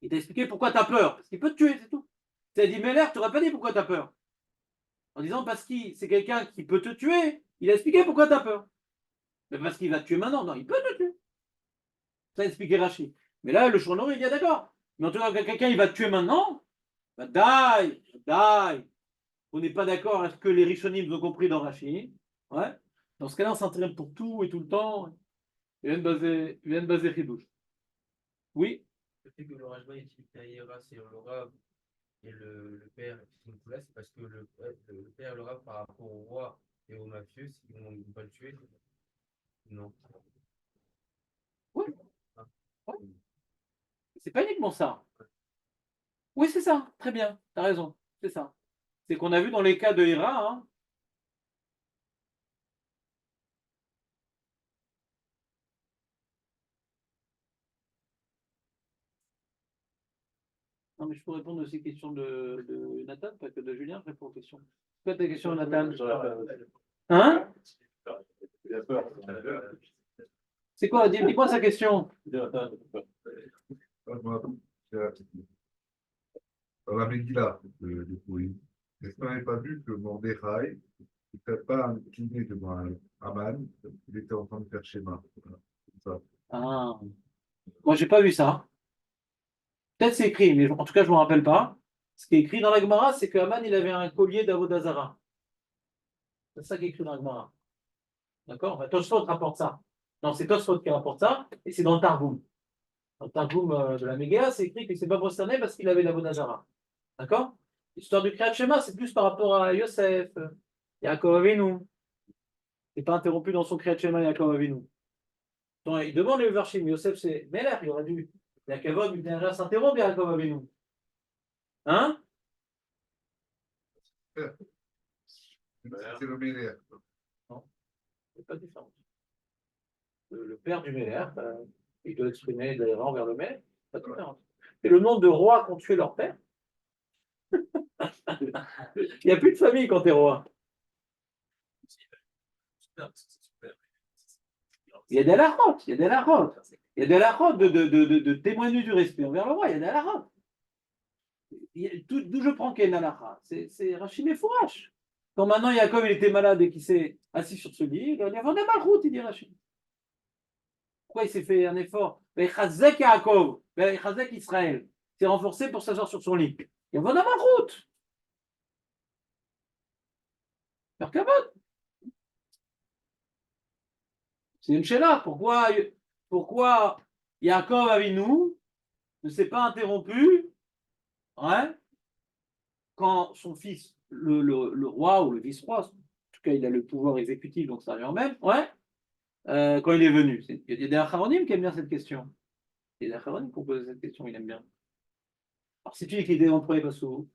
Il t'a expliqué pourquoi tu as peur. Parce qu'il peut te tuer, c'est tout. Tu as dit Meler, tu n'aurais pas dit pourquoi tu as peur. En disant parce que c'est quelqu'un qui peut te tuer. Il a expliqué pourquoi tu as peur. Mais parce qu'il va te tuer maintenant. Non, il peut te tuer. Ça a expliqué Rashi. Mais là, le Shulchan Aruch, il dit d'accord. Mais en tout cas, quelqu'un, il va te tuer maintenant. Bah, die. On n'est pas d'accord avec ce que les Rishonim ont compris dans Rashi. Ouais. Dans ce cas-là, on s'entraîne pour tout et tout le temps. Il vient de baser Chidouche. Oui. Le fait que le Rajba utilise la hiéra, c'est le Rav et le père, c'est parce que le père et le Rav par rapport au roi et au mafieux, s'ils ne vont pas le tuer, non. Oui. Ouais. C'est pas uniquement ça. Oui, c'est ça. Très bien. Tu as raison. C'est ça. C'est qu'on a vu dans les cas de Hira. Hein. Non, mais je peux répondre aux questions de Nathan, pas que de Julien. Je réponds aux questions. C'est quoi ta question, Nathan? Hein? C'est quoi? Dis-moi sa question. Dans la Megillah de Purim, est-ce qu'on n'avait pas vu que Mordechai ne fait pas un dîner devant Aman, il était en train de faire schéma. Voilà. Ça. Ah. Moi, j'ai pas vu ça. Peut-être c'est écrit, mais en tout cas, je ne me rappelle pas. Ce qui est écrit dans la Gemara, c'est que Haman, il avait un collier d'Avodazara. C'est ça qui est écrit dans la Gemara. D'accord? Enfin, Tosfot rapporte ça. Non, c'est Tosfot qui rapporte ça, et c'est dans le Targum. Dans le Targum de la Megillah, c'est écrit qu'il ne s'est pas prosterné parce qu'il avait l'Avodazara. D'accord? L'histoire du Kriyat Shema, c'est plus par rapport à Yosef, Yaakov Avinu. Il n'est pas interrompu dans son Kriyat Shema, Yaakov Avinu. Donc, il demande les Varshim. Yosef, c'est Meler, il aurait dû. Yaakov, il vient s'interrompre, Yaakov Avinu. Hein? C'est le Méler. Non, c'est pas différent. Le père du Méler, il doit exprimer des rangs vers le Méler, pas différent. Et le nombre de rois qui ont tué leur père, il n'y a plus de famille quand tu es roi. Il y a des halachot, il y a des halachot. Il y a des halachot de témoigner du respect envers le roi, il y a des halachot. D'où je prends qu'il y a une halakha? C'est Rachid et Fourash. Quand maintenant Yaakov il était malade et qu'il s'est assis sur ce lit, il a dit Vendez ma route, il dit Rachid. Pourquoi il s'est fait un effort? Chazek Yaakov, Chazek Israël. Il s'est renforcé pour s'asseoir sur son lit. Il a Vendez ma route. Merkabot. C'est une chéla. Pourquoi Yaakov Avinu ne s'est pas interrompu hein, quand son fils, le roi ou le vice-roi, en tout cas il a le pouvoir exécutif, donc ça revient en même, ouais, quand il est venu. Il y a des acharonim qui aiment bien cette question. Il y a des acharonim qui ont posé cette question, il aime bien. Alors si tu dis qu'il était employé pas sous.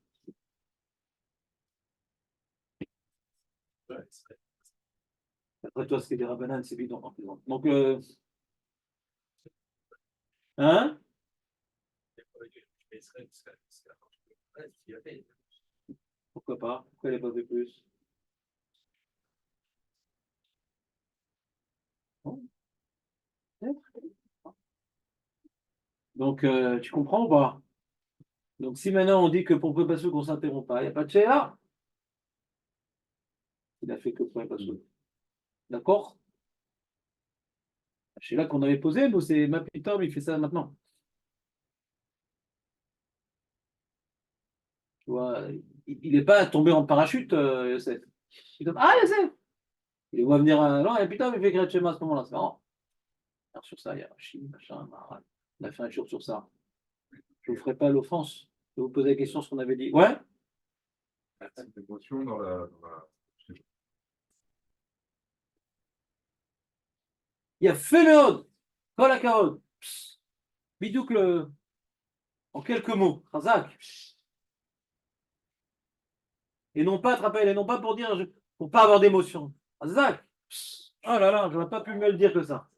Après toi, ce qui est des rabbanan, c'est évident. Donc, hein? Pourquoi pas? Pourquoi il n'est pas fait plus? Bon. Donc, tu comprends ou pas? Donc si maintenant on dit que pour Passouk on ne s'interrompt pas, il n'y a pas de Sheila. Il a fait que pour Passouk. D'accord? La Sheila qu'on avait posée, nous c'est ma putain, il fait ça maintenant. Tu vois, il n'est pas tombé en parachute, Yosef. Il dit, ah Yosef! Il voit venir, non, et putain, il fait Kriyat Shema à ce moment-là, c'est marrant. Alors sur ça, il y a Rachid, machin, Maharal. On a fait un jour sur ça. Je ne vous ferai pas l'offense de vous poser la question sur ce qu'on avait dit. Ouais? Cette émotion Il y a Féméod, Kol HaKavod. Bidouk le. En quelques mots, Razak. Et non pas attraper, et non pas pour dire, pour pas avoir d'émotion. Razak. Oh là là, j'aurais pas pu mieux le dire que ça.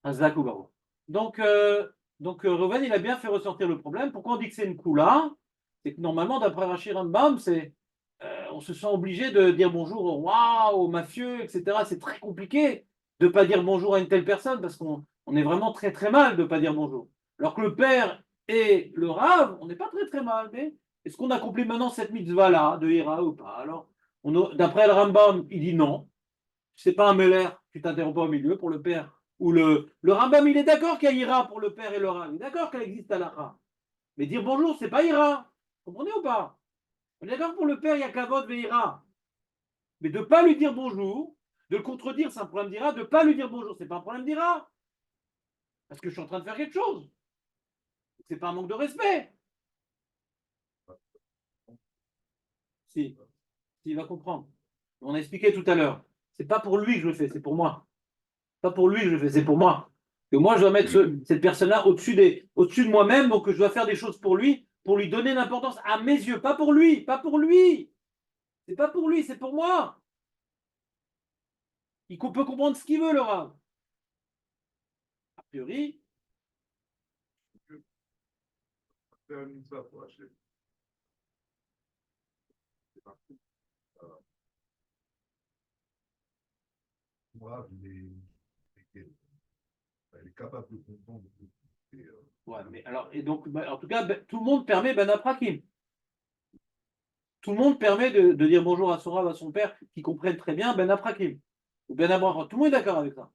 Razak ou Baro. Donc Reuven, il a bien fait ressortir le problème. Pourquoi on dit que c'est une Kula? C'est que normalement, d'après Rashi Rambam, on se sent obligé de dire bonjour au roi, au mafieux, etc. C'est très compliqué de ne pas dire bonjour à une telle personne parce qu'on est vraiment très très mal de ne pas dire bonjour. Alors que le père et le rave, on n'est pas très très mal. Mais est-ce qu'on accomplit maintenant cette mitzvah-là de Hira ou pas? Alors, d'après le Rambam, il dit non. C'est pas un Meller, tu t'interromps pas au milieu pour le père. Ou le Rambam, il est d'accord qu'il y a Hira pour le père et le rave. Il est d'accord qu'elle existe à l'Akha. Mais dire bonjour, c'est pas Hira. Vous comprenez ou pas? On est d'accord pour le père, il y a Kavod Veira. Mais de ne pas lui dire bonjour, de le contredire, c'est un problème d'Ira. De ne pas lui dire bonjour, c'est pas un problème d'Ira. Parce que je suis en train de faire quelque chose. C'est pas un manque de respect. Si, il va comprendre. On a expliqué tout à l'heure. C'est pas pour lui que je le fais, c'est pour moi. Pas pour lui que je le fais, c'est pour moi. Que moi, je dois mettre cette personne-là au-dessus de moi-même, donc je dois faire des choses pour lui donner l'importance à mes yeux, pas pour lui, pas pour lui. C'est pas pour lui, c'est pour moi. Il peut comprendre ce qu'il veut, le rave. A priori, faire une mitzvah pour Hachem. C'est parti. Moi, il est capable de comprendre. ouais, mais alors, et donc, en tout cas, tout le monde permet Ben Aprakim. Tout le monde permet de dire bonjour à son rave, à son père, qui comprennent très bien Ben Aprakim. Ou Ben Abraham. Tout le monde est d'accord avec ça.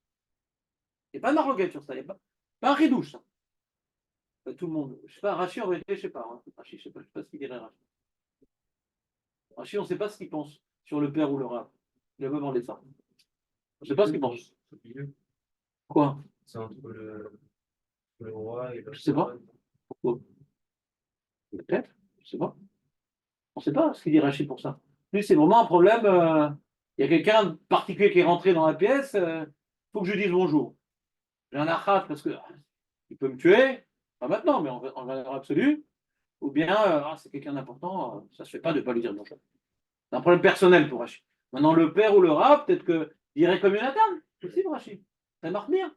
Il n'y a pas de maroquette sur ça. Il n'y a pas un ridouche, ça. Tout le monde. Je sais pas, Rachid, en vérité, je sais pas. Hein. Rachid, je sais pas ce qu'il dirait, Rachid. Rachid, on ne sait pas ce qu'il pense sur le père ou le rave. Il a pas demandé ça. On ne sait pas ce qu'il pense. Quoi? C'est entre le roi et le. Je sais pas. Pourquoi? Peut-être. Je sais pas. On ne sait pas ce qu'il dit Rachid pour ça. Lui, c'est vraiment un problème. Il y a quelqu'un de particulier qui est rentré dans la pièce. Il faut que je lui dise bonjour. J'ai un achat parce que il peut me tuer. Pas maintenant, mais en valeur absolue. Ou bien, c'est quelqu'un d'important. Ça ne se fait pas de ne pas lui dire bonjour. C'est un problème personnel pour Rachid. Maintenant, le père ou le rab, peut-être qu'il irait comme Jonathan. C'est possible, Rachid. Ça marche bien.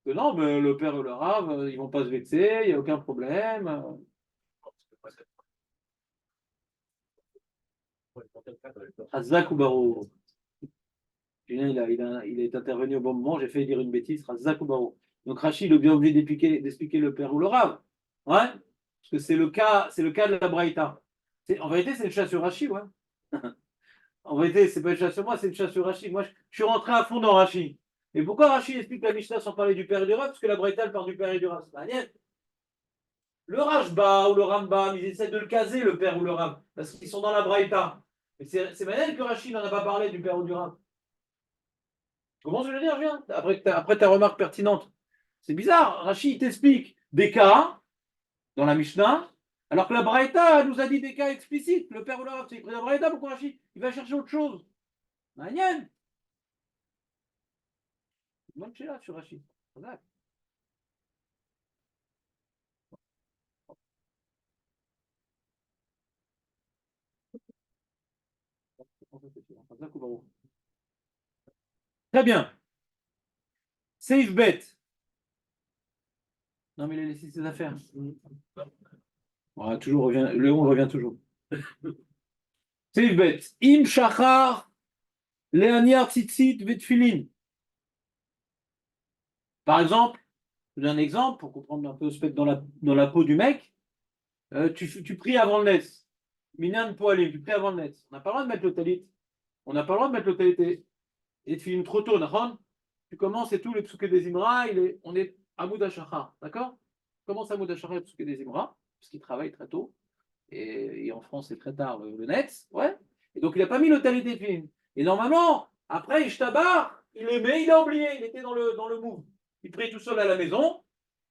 Que non, mais le père ou le rab, ils ne vont pas se vexer. Il n'y a aucun problème. Razak ou Baro. Julien, il est intervenu au bon moment, j'ai fait dire une bêtise, Razak ou Baro. Donc Rachid est bien obligé d'expliquer le père ou le rave. Ouais? Parce que c'est le cas de la Braïta. En vérité, c'est une chasse sur Rachid, ouais. En vérité, c'est pas une chasse sur moi, c'est une chasse sur Rachid. Moi, je suis rentré à fond dans Rachid. Et pourquoi Rachid explique la Mishnah sans parler du père et du rave? Parce que la Braïta, elle part du père et du rave. C'est pas rien. Le Rashba ou le Rambam, ils essaient de le caser, le père ou le rave, parce qu'ils sont dans la Braïta. Mais c'est malin que Rachid n'en a pas parlé du père ou du rave. Comment je veux dire, viens, après ta remarque pertinente. C'est bizarre, Rachid t'explique des cas dans la Mishnah, alors que la Braïta nous a dit des cas explicites. Le père ou le rave, c'est pris la Braïta, pourquoi Rachid il va chercher autre chose? Manienne. Bonne là sur Rachid. Exact. Très bien. Save bet. Non, mais il a laissé ses affaires. Voilà, toujours revient, Léon revient toujours. Save bet. Im shachar leaniar tzitzit vetfilin. Par exemple, Je donne un exemple pour comprendre un peu ce fait dans la peau du mec. Tu pries avant le Netz. Minan poalim, tu pries avant le Netz. On n'a pas le droit de mettre le talit. On n'a pas le droit de mettre le talit. Et tu finis trop tôt, d'accord? Tu commences et tout, le psuké des Imra, on est à Moudachachar, d'accord? Tu commences à Moudachachar le psuké des Imra, parce qu'il travaille très tôt. Et en France, c'est très tard le Netz, ouais. Et donc, il n'a pas mis le talit des films. Et normalement, après, Ishtabar, il aimait, il a oublié, il était dans le move. Il prie tout seul à la maison,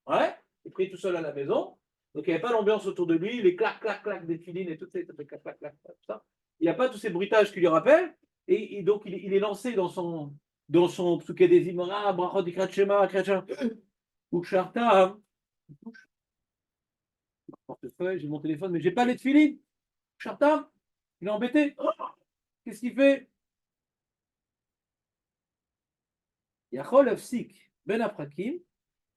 ouais. Il prie tout seul à la maison. Donc, il n'y avait pas l'ambiance autour de lui, les clac, clac, clac des filines et tout ça, clac, clac, clac, tout ça. Il n'y a pas tous ces bruitages qui lui rappellent. Et donc, il est lancé dans son psuké des Imra, brachot ikrat shema, ou chartam. Portefeuille, j'ai mon téléphone, mais j'ai pas les tefilines. Chartam, il est embêté. Oh, qu'est-ce qu'il fait? Yachol afsik ben aprakim,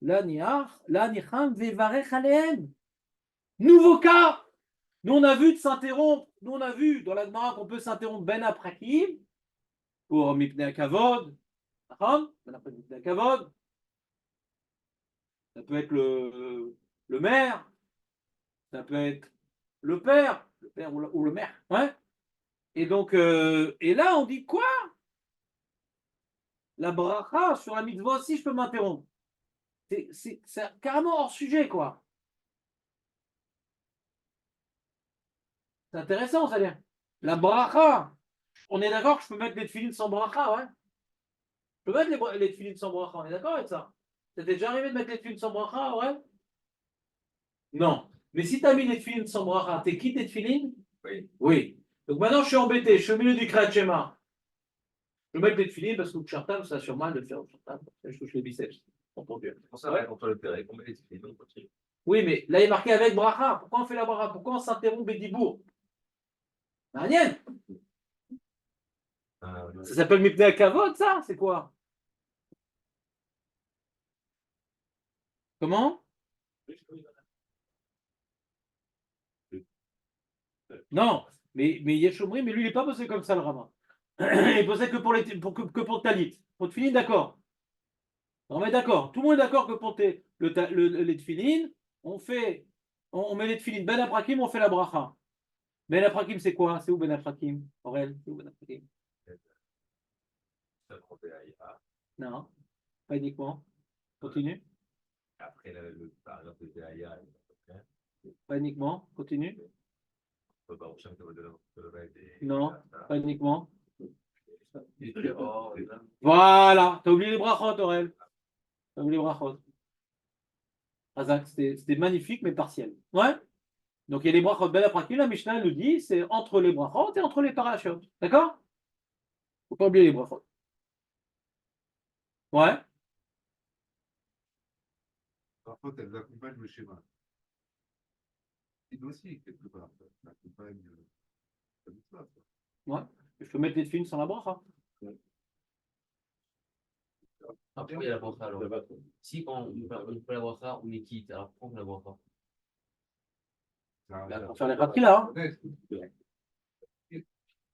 la nicham vevarech alehem. Nouveau cas. Nous on a vu de s'interrompre. Nous on a vu dans la Gemara qu'on peut s'interrompre ben aprakim pour mipnei kavod. Ben après mipnei kavod. Ça peut être le maire. Ça peut être le père ou le maire. Ouais. Et donc, et là, on dit quoi? La bracha sur la mitzvah aussi, je peux m'interrompre. C'est carrément hors sujet, quoi. C'est intéressant, ça veut dire. La bracha, on est d'accord que je peux mettre les tefilines sans bracha, ouais? Je peux mettre les tefilines sans bracha, on est d'accord avec ça? Ça t'est déjà arrivé de mettre les tefilines sans bracha, ouais? Non. Mais si tu as mis les tefilines sans bracha, t'es qui tes tefilines? Oui. Oui. Donc maintenant, je suis embêté, je suis au milieu du Kriyat Shema. Je vais mettre les tefilines parce que le chartam, ça sur mal de faire le chartam. Je touche les biceps. Entendu. C'est pour ça, ouais, quand on le père, on met les tefilines, on continue. Oui, mais là, il est marqué avec bracha. Pourquoi on fait la bracha? Pourquoi on s'interrompt Bédibourg? Rien. Ça s'appelle Mipnei Kavod, ça? C'est quoi? Comment? Non, mais Yeshomri, mais lui, il n'est pas posé comme ça, le Rama. Il posait que pour le talit. Pour le tefilin, d'accord. On est d'accord. Tout le monde est d'accord que pour les tefilin, on met les tefilin ben aprakim, on fait la bracha. Ben aprakim, c'est quoi? C'est où ben aprakim? Aurel, c'est où ben aprakim? Non, pas uniquement. Continue. Après le paragraphe de Théaïa, Pas uniquement. Continue. on peut pas enchaîner Non, pas uniquement. Oh, Voilà. T'as oublié les brachot, Aurel. T'as oublié les brachot. Razak, c'était magnifique, mais partiel. Ouais. Donc il y a les brachot ben aprakim. La Mishnah nous dit c'est entre les brachot et entre les parachutes. D'accord? Faut pas oublier les brachot. Ouais. Parfois, elles accompagnent le schéma. Il aussi, quelque part, ça accompagne la mitzvah, ça. Ouais. Je peux mettre les films sans la bracha. Après, il y a la bracha alors. Si on fait la bracha, on est quitte. Alors pourquoi on fait la bracha? Ça Là, revient. pour faire les rapis là. Hein. Honnête. Et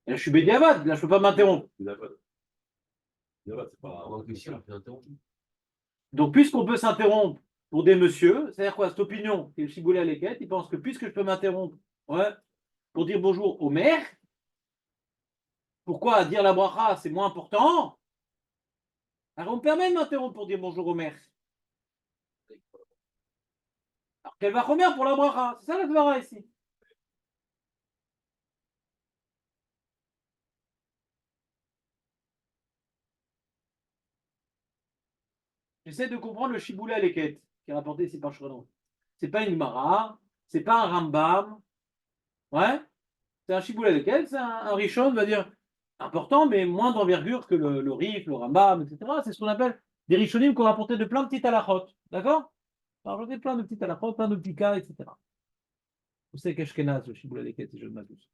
là, je suis bédiavad. Là, je peux pas m'interrompre. c'est pas. On réfléchit, on fait interrompre. Donc, puisqu'on peut s'interrompre pour des messieurs, c'est-à-dire quoi, cette opinion, qui est le ciboulé à l'équette, il pense que puisque je peux m'interrompre, ouais, pour dire bonjour au maire, pourquoi dire la bracha, c'est moins important? Alors, on me permet de m'interrompre pour dire bonjour au maire. Alors, quelle va remettre pour la bracha? C'est ça la svara ici. J'essaie de comprendre le Shiboulé à l'équette, qui est rapporté ici par Shrenon. C'est pas une Gemara, c'est pas un Rambam. Ouais, c'est un Shiboulé à l'équette, c'est un Rishon, va dire important, mais moins d'envergure que le Rif, le Rambam, etc. C'est ce qu'on appelle des Rishonim qui ont rapporté de plein de petites halachot. D'accord? On a rapporté plein de petites halachot, plein de petits cas, etc. Vous savez qu'Ashkenaz, le Shiboulé à l'équette, c'est je ne m'abuse.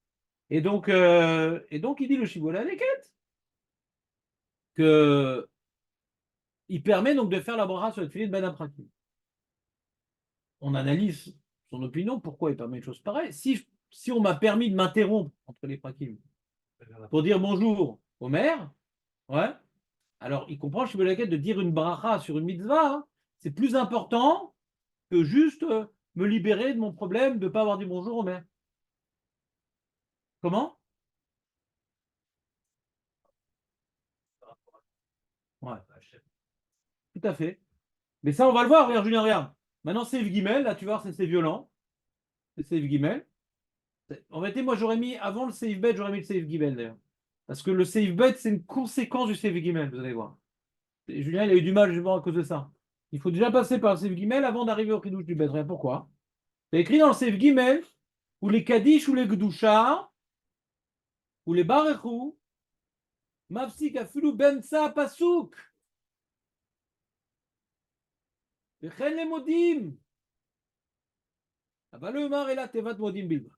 Et donc, il dit le Shiboulé à l'équette que il permet donc de faire la bracha sur le filet de Ben Aprakim. On analyse son opinion, pourquoi il permet une chose pareille. Si on m'a permis de m'interrompre entre les prakim pour dire bonjour au maire, ouais, alors il comprend, je suis de dire une bracha sur une mitzvah, hein, c'est plus important que juste me libérer de mon problème de ne pas avoir dit bonjour au maire. Comment? Ouais, tout à fait. Mais ça, on va le voir, regarde, Julien, regarde. Maintenant, Save Guimel, là, tu vois, c'est violent. C'est Save Guimel. En vérité, moi, j'aurais mis, avant le Save Bet, j'aurais mis le Save Guimel, d'ailleurs. Parce que le Save Bet, c'est une conséquence du Save Guimel, vous allez voir. Et Julien, il a eu du mal, justement, à cause de ça. Il faut déjà passer par le Save Guimel avant d'arriver au Kiddush du Bet. Regarde pourquoi. C'est écrit dans le Save Guimel, ou les Kaddish, ou les Gdusha, ou les Barechou, Mafsik afulu bensa pasuk. וכן למודים. אבל לא יאמר אלא תיבת מודים בלבד.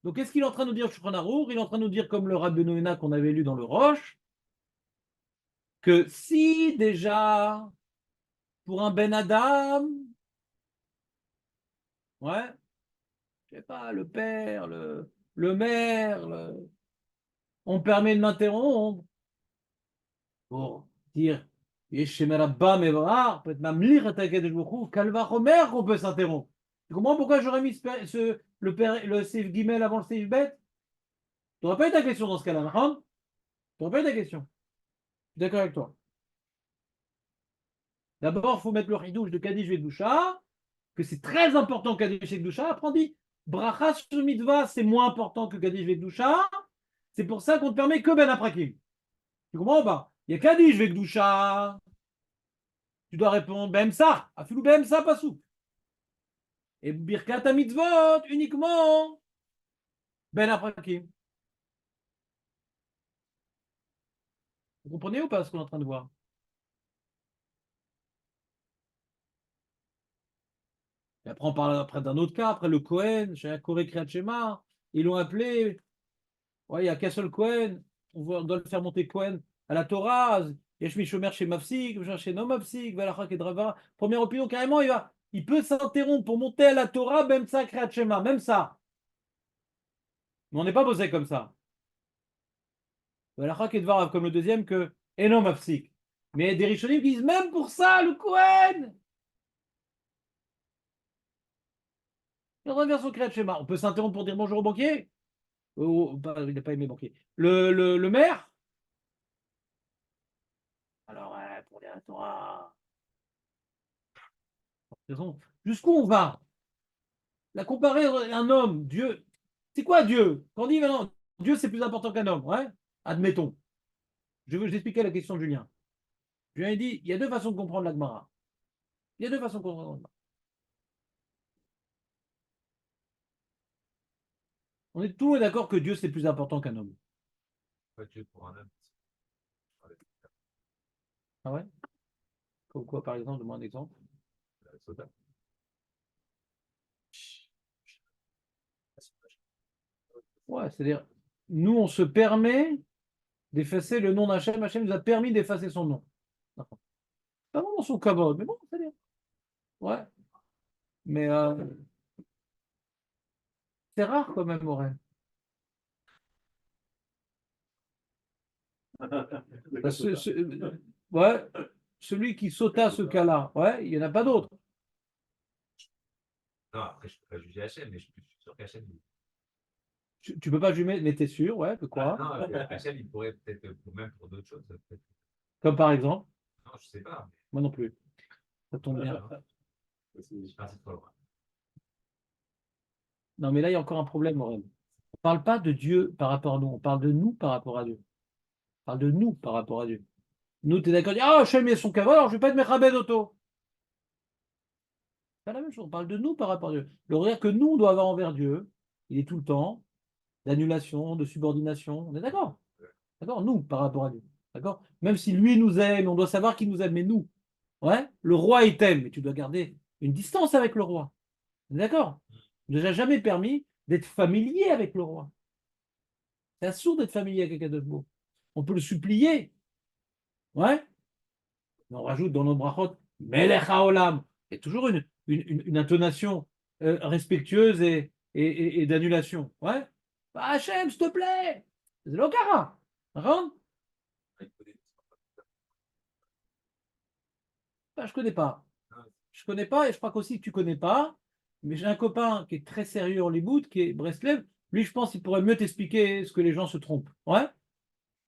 Donc, qu'est-ce qu'il est en train de nous dire, Shulchan Aruch? Il est en train de nous dire, comme le Rabbi Noéna qu'on avait lu dans le Roche, que si déjà, pour un Ben Adam, ouais, je sais pas, le père, le maire, on permet de m'interrompre pour dire, peut-être Mamlir et Akadosh Baruch Hu, Kalva Chomer qu'on peut s'interrompre. Tu comprends pourquoi j'aurais mis le Seif Gimel avant le Seif Bet? Tu n'aurais pas eu ta question dans ce cas-là, non? Tu n'aurais pas eu ta question. Je suis d'accord avec toi. D'abord, il faut mettre le Hidouche de Kaddish Vedusha, que c'est très important Kaddish Vedusha. Après, on dit Bracha sur Mitzvah, c'est moins important que Kaddish Vedusha. C'est pour ça qu'on ne te permet que Ben Aprakim. Tu comprends ou pas? Il y a Kaddish Vedusha. Tu dois répondre Bemsa, Afilou Bemsa Pasou. Et Birkat Mitzvot uniquement Ben Aprakim. Vous comprenez ou pas ce qu'on est en train de voir? Et après, on parle après d'un autre cas, après le Cohen, chez un Koré Kriyat Shema, ils l'ont appelé, ouais, il n'y a qu'un seul Cohen, on doit le faire monter Cohen à la Torah, Yeshmi Shomer chez Mafsik, chez Non Mafsik, Valachak et Drava. Première opinion, carrément, il peut s'interrompre pour monter à la Torah, même ça, Kriyat Shema, même ça. Mais on n'est pas bossé comme ça. Valachak et Drava, comme le deuxième, que et Non Mafsik. Mais des Rishonim disent même pour ça, le Cohen. Il revient son Kriyat Shema. On peut s'interrompre pour dire bonjour au banquier. Il n'a pas aimé banquier. Le maire. Alors, pour dire la Torah. Jusqu'où on va? La comparer à un homme, Dieu. C'est quoi Dieu? Quand on dit maintenant, Dieu c'est plus important qu'un homme, ouais? Admettons. Je veux expliquer la question de Julien. Julien a dit, il y a deux façons de comprendre la Gemara. Il y a deux façons de comprendre la Gemara. On est tous d'accord que Dieu c'est plus important qu'un homme. Pas Dieu pour un homme. Ah ouais? Comme quoi, par exemple, donne-moi un exemple. Soda. Ouais, c'est-à-dire, nous, on se permet d'effacer le nom d'Hachem. Hachem nous a permis d'effacer son nom. D'accord. Pas vraiment son kavod, mais bon, c'est-à-dire. Ouais. Mais c'est rare quand même, Aurel. Ouais, celui qui sauta ce cas-là, ouais, il n'y en a pas d'autre. Non, après, je ne peux pas juger Hachem, mais je suis sûr qu'Hachem. Tu peux pas jumer, mais t'es sûr, ouais, de quoi? Non, Hachem, il pourrait peut-être, même pour d'autres choses, peut-être. Comme par exemple, Non, je ne sais pas. moi non plus. Ça tombe bien. Je suis parti trop loin. Non, mais là, il y a encore un problème, Aurel. On ne parle pas de Dieu par rapport à nous, on parle de nous par rapport à Dieu. On parle de nous par rapport à Dieu. Nous, tu es d'accord, ah, Hachem, il a son kavod, alors je ne vais pas être Mechabed Auto. C'est pas la même chose, on parle de nous par rapport à Dieu. Le regard que nous, on doit avoir envers Dieu, il est tout le temps d'annulation, de subordination. On est d'accord? D'accord? Nous, par rapport à Dieu. D'accord? Même si lui nous aime, on doit savoir qu'il nous aime, mais nous, ouais, le roi, il t'aime, mais tu dois garder une distance avec le roi. On est d'accord? Il ne nous a jamais permis d'être familier avec le roi. C'est absurde d'être familier avec quelqu'un de beau. On peut le supplier. Ouais? Mais on rajoute dans nos brachot, Melech Haolam. Il y a toujours une intonation respectueuse et d'annulation. Ouais? Bah, Hachem, s'il te plaît! C'est l'okara. D'accord? Ben, je connais pas. Je connais pas et je crois qu'aussi que tu connais pas. Mais j'ai un copain qui est très sérieux en Limoud, qui est Breslev. Lui, je pense qu'il pourrait mieux t'expliquer ce que les gens se trompent. Ouais?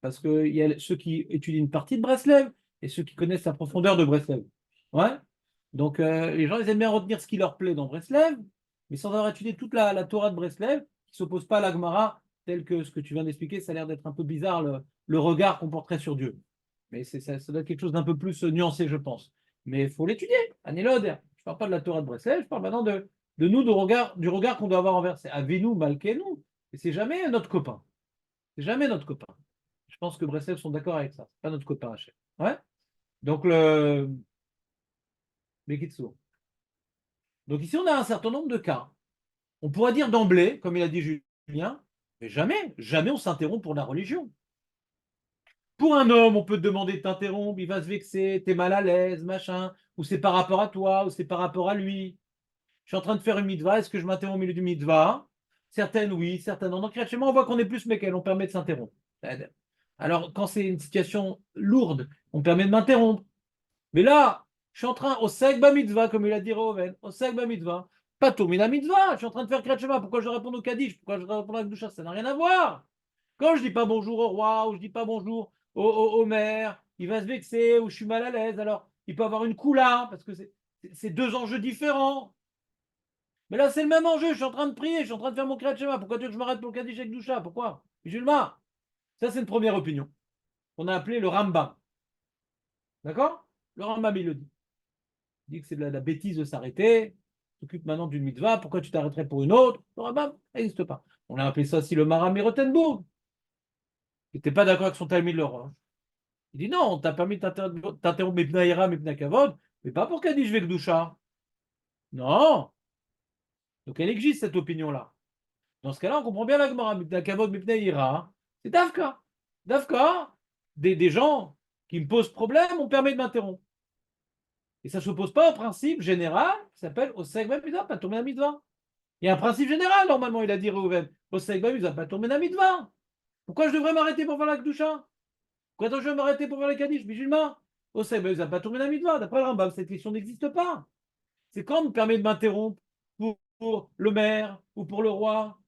Parce qu'il y a ceux qui étudient une partie de Breslev et ceux qui connaissent la profondeur de Breslev. Ouais? Donc, les gens, ils aiment bien retenir ce qui leur plaît dans Breslev, mais sans avoir étudié toute la Torah de Breslev, qui ne s'oppose pas à la Gemara, tel que ce que tu viens d'expliquer. Ça a l'air d'être un peu bizarre, le regard qu'on porterait sur Dieu. Mais ça doit être quelque chose d'un peu plus nuancé, je pense. Mais il faut l'étudier. Anélode. Je ne parle pas de la Torah de Breslev, je parle maintenant de nous, du regard qu'on doit avoir envers. C'est Avinu, Malkenu. Et c'est jamais notre copain. C'est jamais notre copain. Je pense que Breslev sont d'accord avec ça. C'est pas notre copain Hachem. Ouais? Donc, Bekitsour. Donc ici, on a un certain nombre de cas. On pourrait dire d'emblée, comme il a dit Julien, mais jamais, jamais on s'interrompt pour la religion. Pour un homme, on peut te demander de t'interrompre, il va se vexer, t'es mal à l'aise, machin, ou c'est par rapport à toi, ou c'est par rapport à lui. Je suis en train de faire une mitzvah, est-ce que je m'interromps au milieu du mitzvah? Certaines oui, certaines non. Donc, chez moi, on voit qu'on est plus mais on permet de s'interrompre. Alors, quand c'est une situation lourde, on permet de m'interrompre. Mais là, je suis en train, au Segba Mitzvah, comme il a dit Reuven, au Segba Mitzvah, pas tout, mais la Mitzvah, je suis en train de faire Kriyat Shema. Pourquoi je réponds au Kaddish? Pourquoi je réponds à Gdoucha? Ça n'a rien à voir. Quand je dis pas bonjour au roi, ou je dis pas bonjour au maire, il va se vexer, ou je suis mal à l'aise. Alors, il peut avoir une coula, parce que c'est deux enjeux différents. Mais là, c'est le même enjeu. Je suis en train de prier, je suis en train de faire mon Kriyat Shema. Pourquoi tu veux que je m'arrête pour le Kaddish avec Gdoucha? Pourquoi? Musulman. Ça, c'est une première opinion. On a appelé le Rambam. D'accord? Le Rambam, il le dit. Il dit que c'est de la bêtise de s'arrêter. Tu t'occupes maintenant d'une mitzvah, pourquoi tu t'arrêterais pour une autre? Le Rambam, ça n'existe pas. On a appelé ça aussi le Maram Rothenburg. Il n'était pas d'accord avec son Talmud le roi. Il dit non, on t'a permis de t'interrompre Mipna Ira, Mipna Kavod, mais pas pour Kaddish Vekdusha. Non. Donc elle existe cette opinion-là. Dans ce cas-là, on comprend bien la Gemara, Mipna Kavod, Mipna Ira. C'est Dafka. Dafka, des gens qui me posent problème, on permet de m'interrompre. Et ça ne s'oppose pas au principe général qui s'appelle Oseg Bamidva, pas tomber la mitzvah. Il y a un principe général, normalement, il a dit Reuven. Oseg Bamidva, pas tomber la mitzvah. Pourquoi je devrais m'arrêter pour faire la Kdusha? Pourquoi je vais m'arrêter pour faire la Kaddish, musulman? Oseg Bamidva, pas tomber la mitzvah. D'après le Rambam, cette question n'existe pas. C'est quand on me permet de m'interrompre pour le maire ou pour le roi.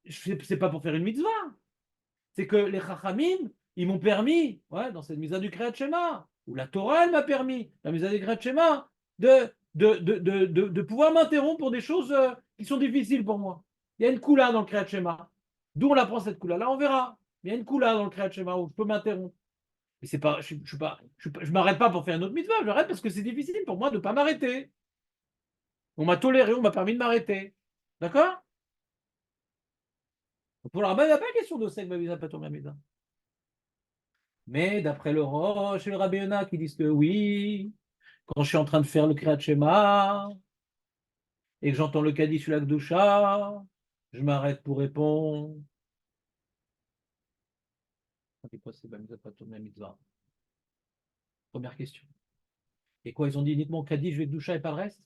C'est pas pour faire une mitzvah. C'est que les Chachamim, ils m'ont permis, ouais, dans cette mise du Kriyat Shema, ou la Torah, elle m'a permis, la mise du Kriyat Shema, de pouvoir m'interrompre pour des choses qui sont difficiles pour moi. Il y a une coula dans le Kriyat Shema. D'où on apprend cette coula? Là, on verra. Il y a une coula dans le Kriyat Shema où je peux m'interrompre. Et c'est pas, je m'arrête pas pour faire une autre mitzvah, je m'arrête parce que c'est difficile pour moi de ne pas m'arrêter. On m'a toléré, on m'a permis de m'arrêter. D'accord? Pour le rabbin, il n'y a pas question de sec, pas tomber à. Mais d'après le Roche et le Rabbi Yonah qui disent que oui, quand je suis en train de faire le Kriyat Shema et que j'entends le Kaddish sur la Kdusha, je m'arrête pour répondre. Première question. Et quoi, ils ont dit uniquement Kaddish, Kdusha et pas le reste?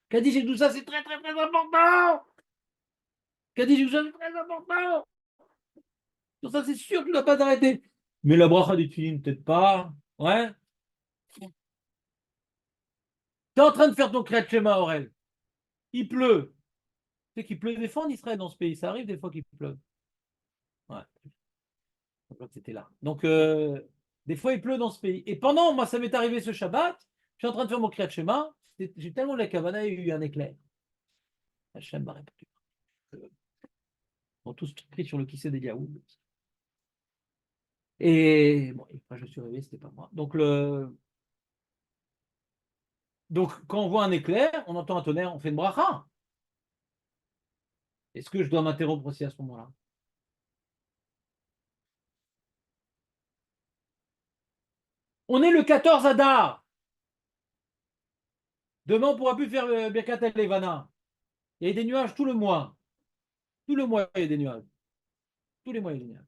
Kaddish et Kdusha, c'est très très très important! Kaddish et Kdusha, c'est très important! Sur ça, c'est sûr que tu ne dois pas t'arrêter. Mais la bracha du Tfilin, peut-être pas. Ouais. Tu es en train de faire ton Kriyat Shema, Aurel. Il pleut. Tu sais qu'il pleut des fois en Israël dans ce pays. Ça arrive des fois qu'il pleuve. Ouais. C'était là. Donc, des fois, il pleut dans ce pays. Et pendant, moi, ça m'est arrivé ce Shabbat. Je suis en train de faire mon Kriyat Shema. J'ai tellement la kavana, il y a eu un éclair. Hachem m'a répondu. On tous pris sur le kissé des Yaoud. Et bon, je me suis réveillé, c'était pas moi. Donc, quand on voit un éclair, on entend un tonnerre, on fait une bracha. Est-ce que je dois m'interrompre aussi à ce moment-là? On est le 14 Adar. Demain, on ne pourra plus faire Birkat Levana. Il y a des nuages tout le mois. Tout le mois, il y a des nuages. Tous les mois, il y a des nuages.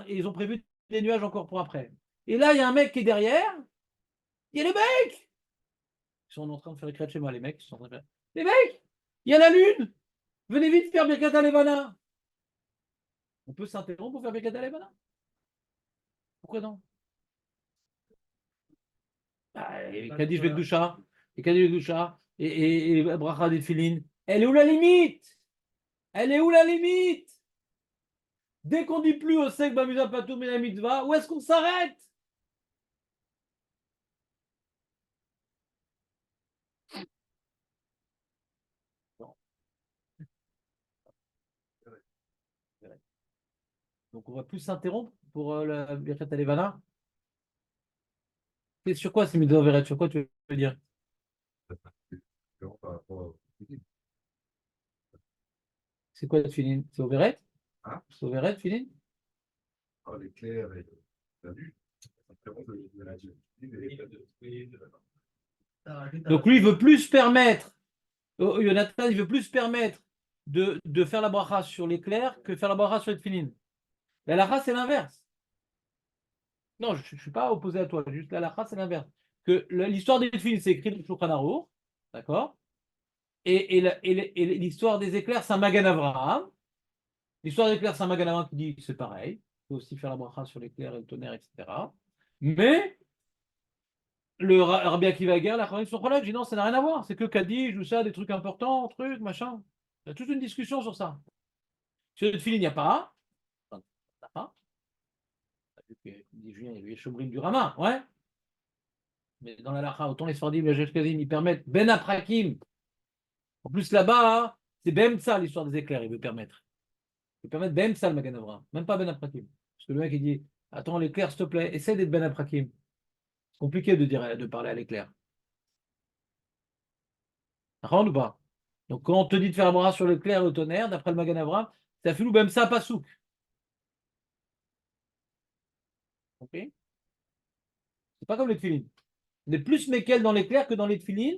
Et ils ont prévu des nuages encore pour après. Et là, il y a un mec qui est derrière. Il y a les mecs. Ils sont en train de faire les chez moi, les mecs. Ils sont en train de faire... Les mecs, il y a la lune. Venez vite faire Birkat Levana. On peut s'interrompre pour faire Birkat Levana? Pourquoi non? Et Kaddish Vekdusha, et Kaddish Vekdusha, et Bracha des Tfilin. Elle est où la limite? Elle est où la limite? Dès qu'on dit plus au sec Bamusa Patoum et la mitzvah, où est-ce qu'on s'arrête? Donc on va plus s'interrompre pour la Birkat Alevana. C'est sur quoi c'est mitzvah Veret? Sur quoi tu veux dire? Par rapport au C'est quoi le Tfilin? C'est au Veret? Hein? C'est au Veret, Tfilin? l'éclair et la vue. De la Donc lui, il veut plus permettre, Jonathan, il veut plus permettre de faire la bracha sur l'éclair que faire la bracha sur les Tfilin. La halakha, c'est l'inverse. Non, je ne suis pas opposé à toi, juste la halakha, c'est l'inverse. Que l'histoire des Tfilin, c'est écrit dans le Shulchan Aruch, d'accord? Et l'histoire des éclairs, c'est un Magan Avraham. L'histoire des éclairs, c'est un Magan Avraham qui dit que c'est pareil. Il faut aussi faire la bracha sur l'éclair et le tonnerre, etc. Mais le Rabbi Akiva Eger, la Chachamim Socholoth, dit non, ça n'a rien à voir. C'est que Kaddish ou ça, des trucs importants, trucs, machin. Il y a toute une discussion sur ça. Sur le Tfilin, il n'y a pas. Enfin, il n'y a pas. Il dit Julien, il y a les Shomrim du Rama, ouais. Mais dans la Lacha, autant les Sfardim et les Ashkenazim, ils permettent Ben Aprakim. En plus, là-bas, hein, c'est Bemsa, l'histoire des éclairs, il veut permettre. Il veut permettre Bemsa, le Magan Avraham. Même pas Ben Aprakim. Parce que le mec, il dit attends, l'éclair, s'il te plaît, essaie d'être Ben Aprakim. C'est compliqué de parler à l'éclair. Ou pas? Donc, quand on te dit de faire la bracha sur l'éclair et le tonnerre, d'après le Magan Avraham, ça fait nous Bemsa Pasouk. Ok? C'est pas comme les Tfilin. On est plus Mekel dans l'éclair que dans les Tfilin,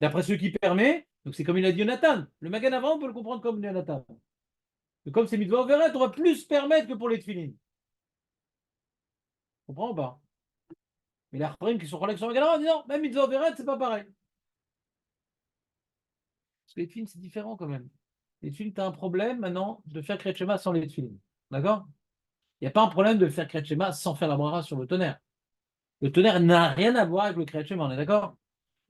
d'après ce qui permet. Donc, c'est comme il a dit Jonathan. Le Magan Avraham, on peut le comprendre comme Jonathan. Et comme c'est mitzvah overet, on va plus permettre que pour les Tfilin. Comprends ou pas? Mais les Achrim qui sont relaxés sur le Magan Avraham disent non, même mitzvah overet, c'est pas pareil. Parce que les Tfilin, c'est différent quand même. Les Tfilin, tu as un problème maintenant de faire Kriyat Shema sans les Tfilin. D'accord? Il n'y a pas un problème de faire Kriyat Shema sans faire la bracha sur le tonnerre. Le tonnerre n'a rien à voir avec le Kriyat Shema, on est d'accord?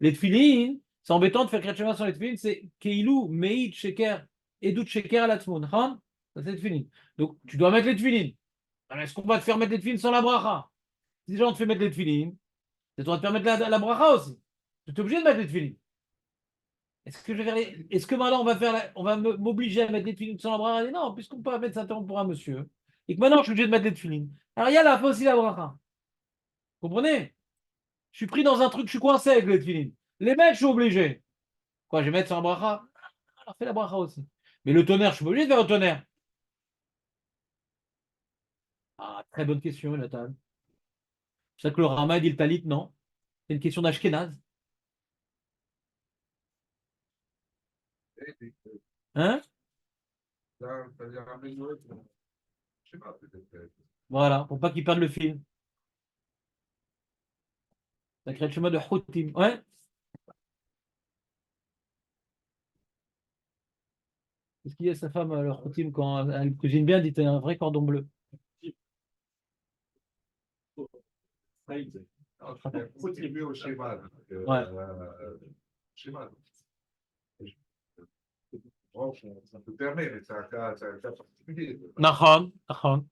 Les Tfilin, c'est embêtant de faire Kriyat Shema sans les Tfilin, c'est Keilou, Meïd, Sheker, Edut, Sheker à la Tmoun. Ça, c'est les Tfilin. Donc, tu dois mettre les Tfilin. Alors, est-ce qu'on va te faire mettre les Tfilin sans la bracha? Si déjà on te fait mettre les Tfilin, tu dois te faire mettre la bracha aussi. Tu es obligé de mettre les Tfilin. Est-ce que maintenant on va m'obliger à mettre les Tfilin sans la bracha? Non, puisqu'on peut mettre ça pour un monsieur. Et que maintenant je suis obligé de mettre les Tfilin. Alors, il y a là, faut aussi la bracha. Vous comprenez? Je suis pris dans un truc, je suis coincé avec les Tfilin. Les mettre, je suis obligé. Quoi, je vais mettre sur la bracha? Alors, fais la bracha aussi. Mais le tonnerre, je suis pas obligé de faire le tonnerre. Ah, très bonne question, Nathan. C'est ça que le Rama dit le talit, non? C'est une question d'Ashkenaz. Hein? C'est-à-dire améliorer ton. Je sais pas, peut-être. Voilà, pour pas qu'il perde le fil. Ça crée le chemin de Houtim. Ouais? Qu'est-ce qu'il y a sa femme, le Houtim, quand elle cuisine bien, dit un vrai cordon bleu. Alors, je vais contribuer au schéma. Ouais. Schéma. Bon, ça peut permettre, mais c'est un cas particulier. Nahon, Nahon.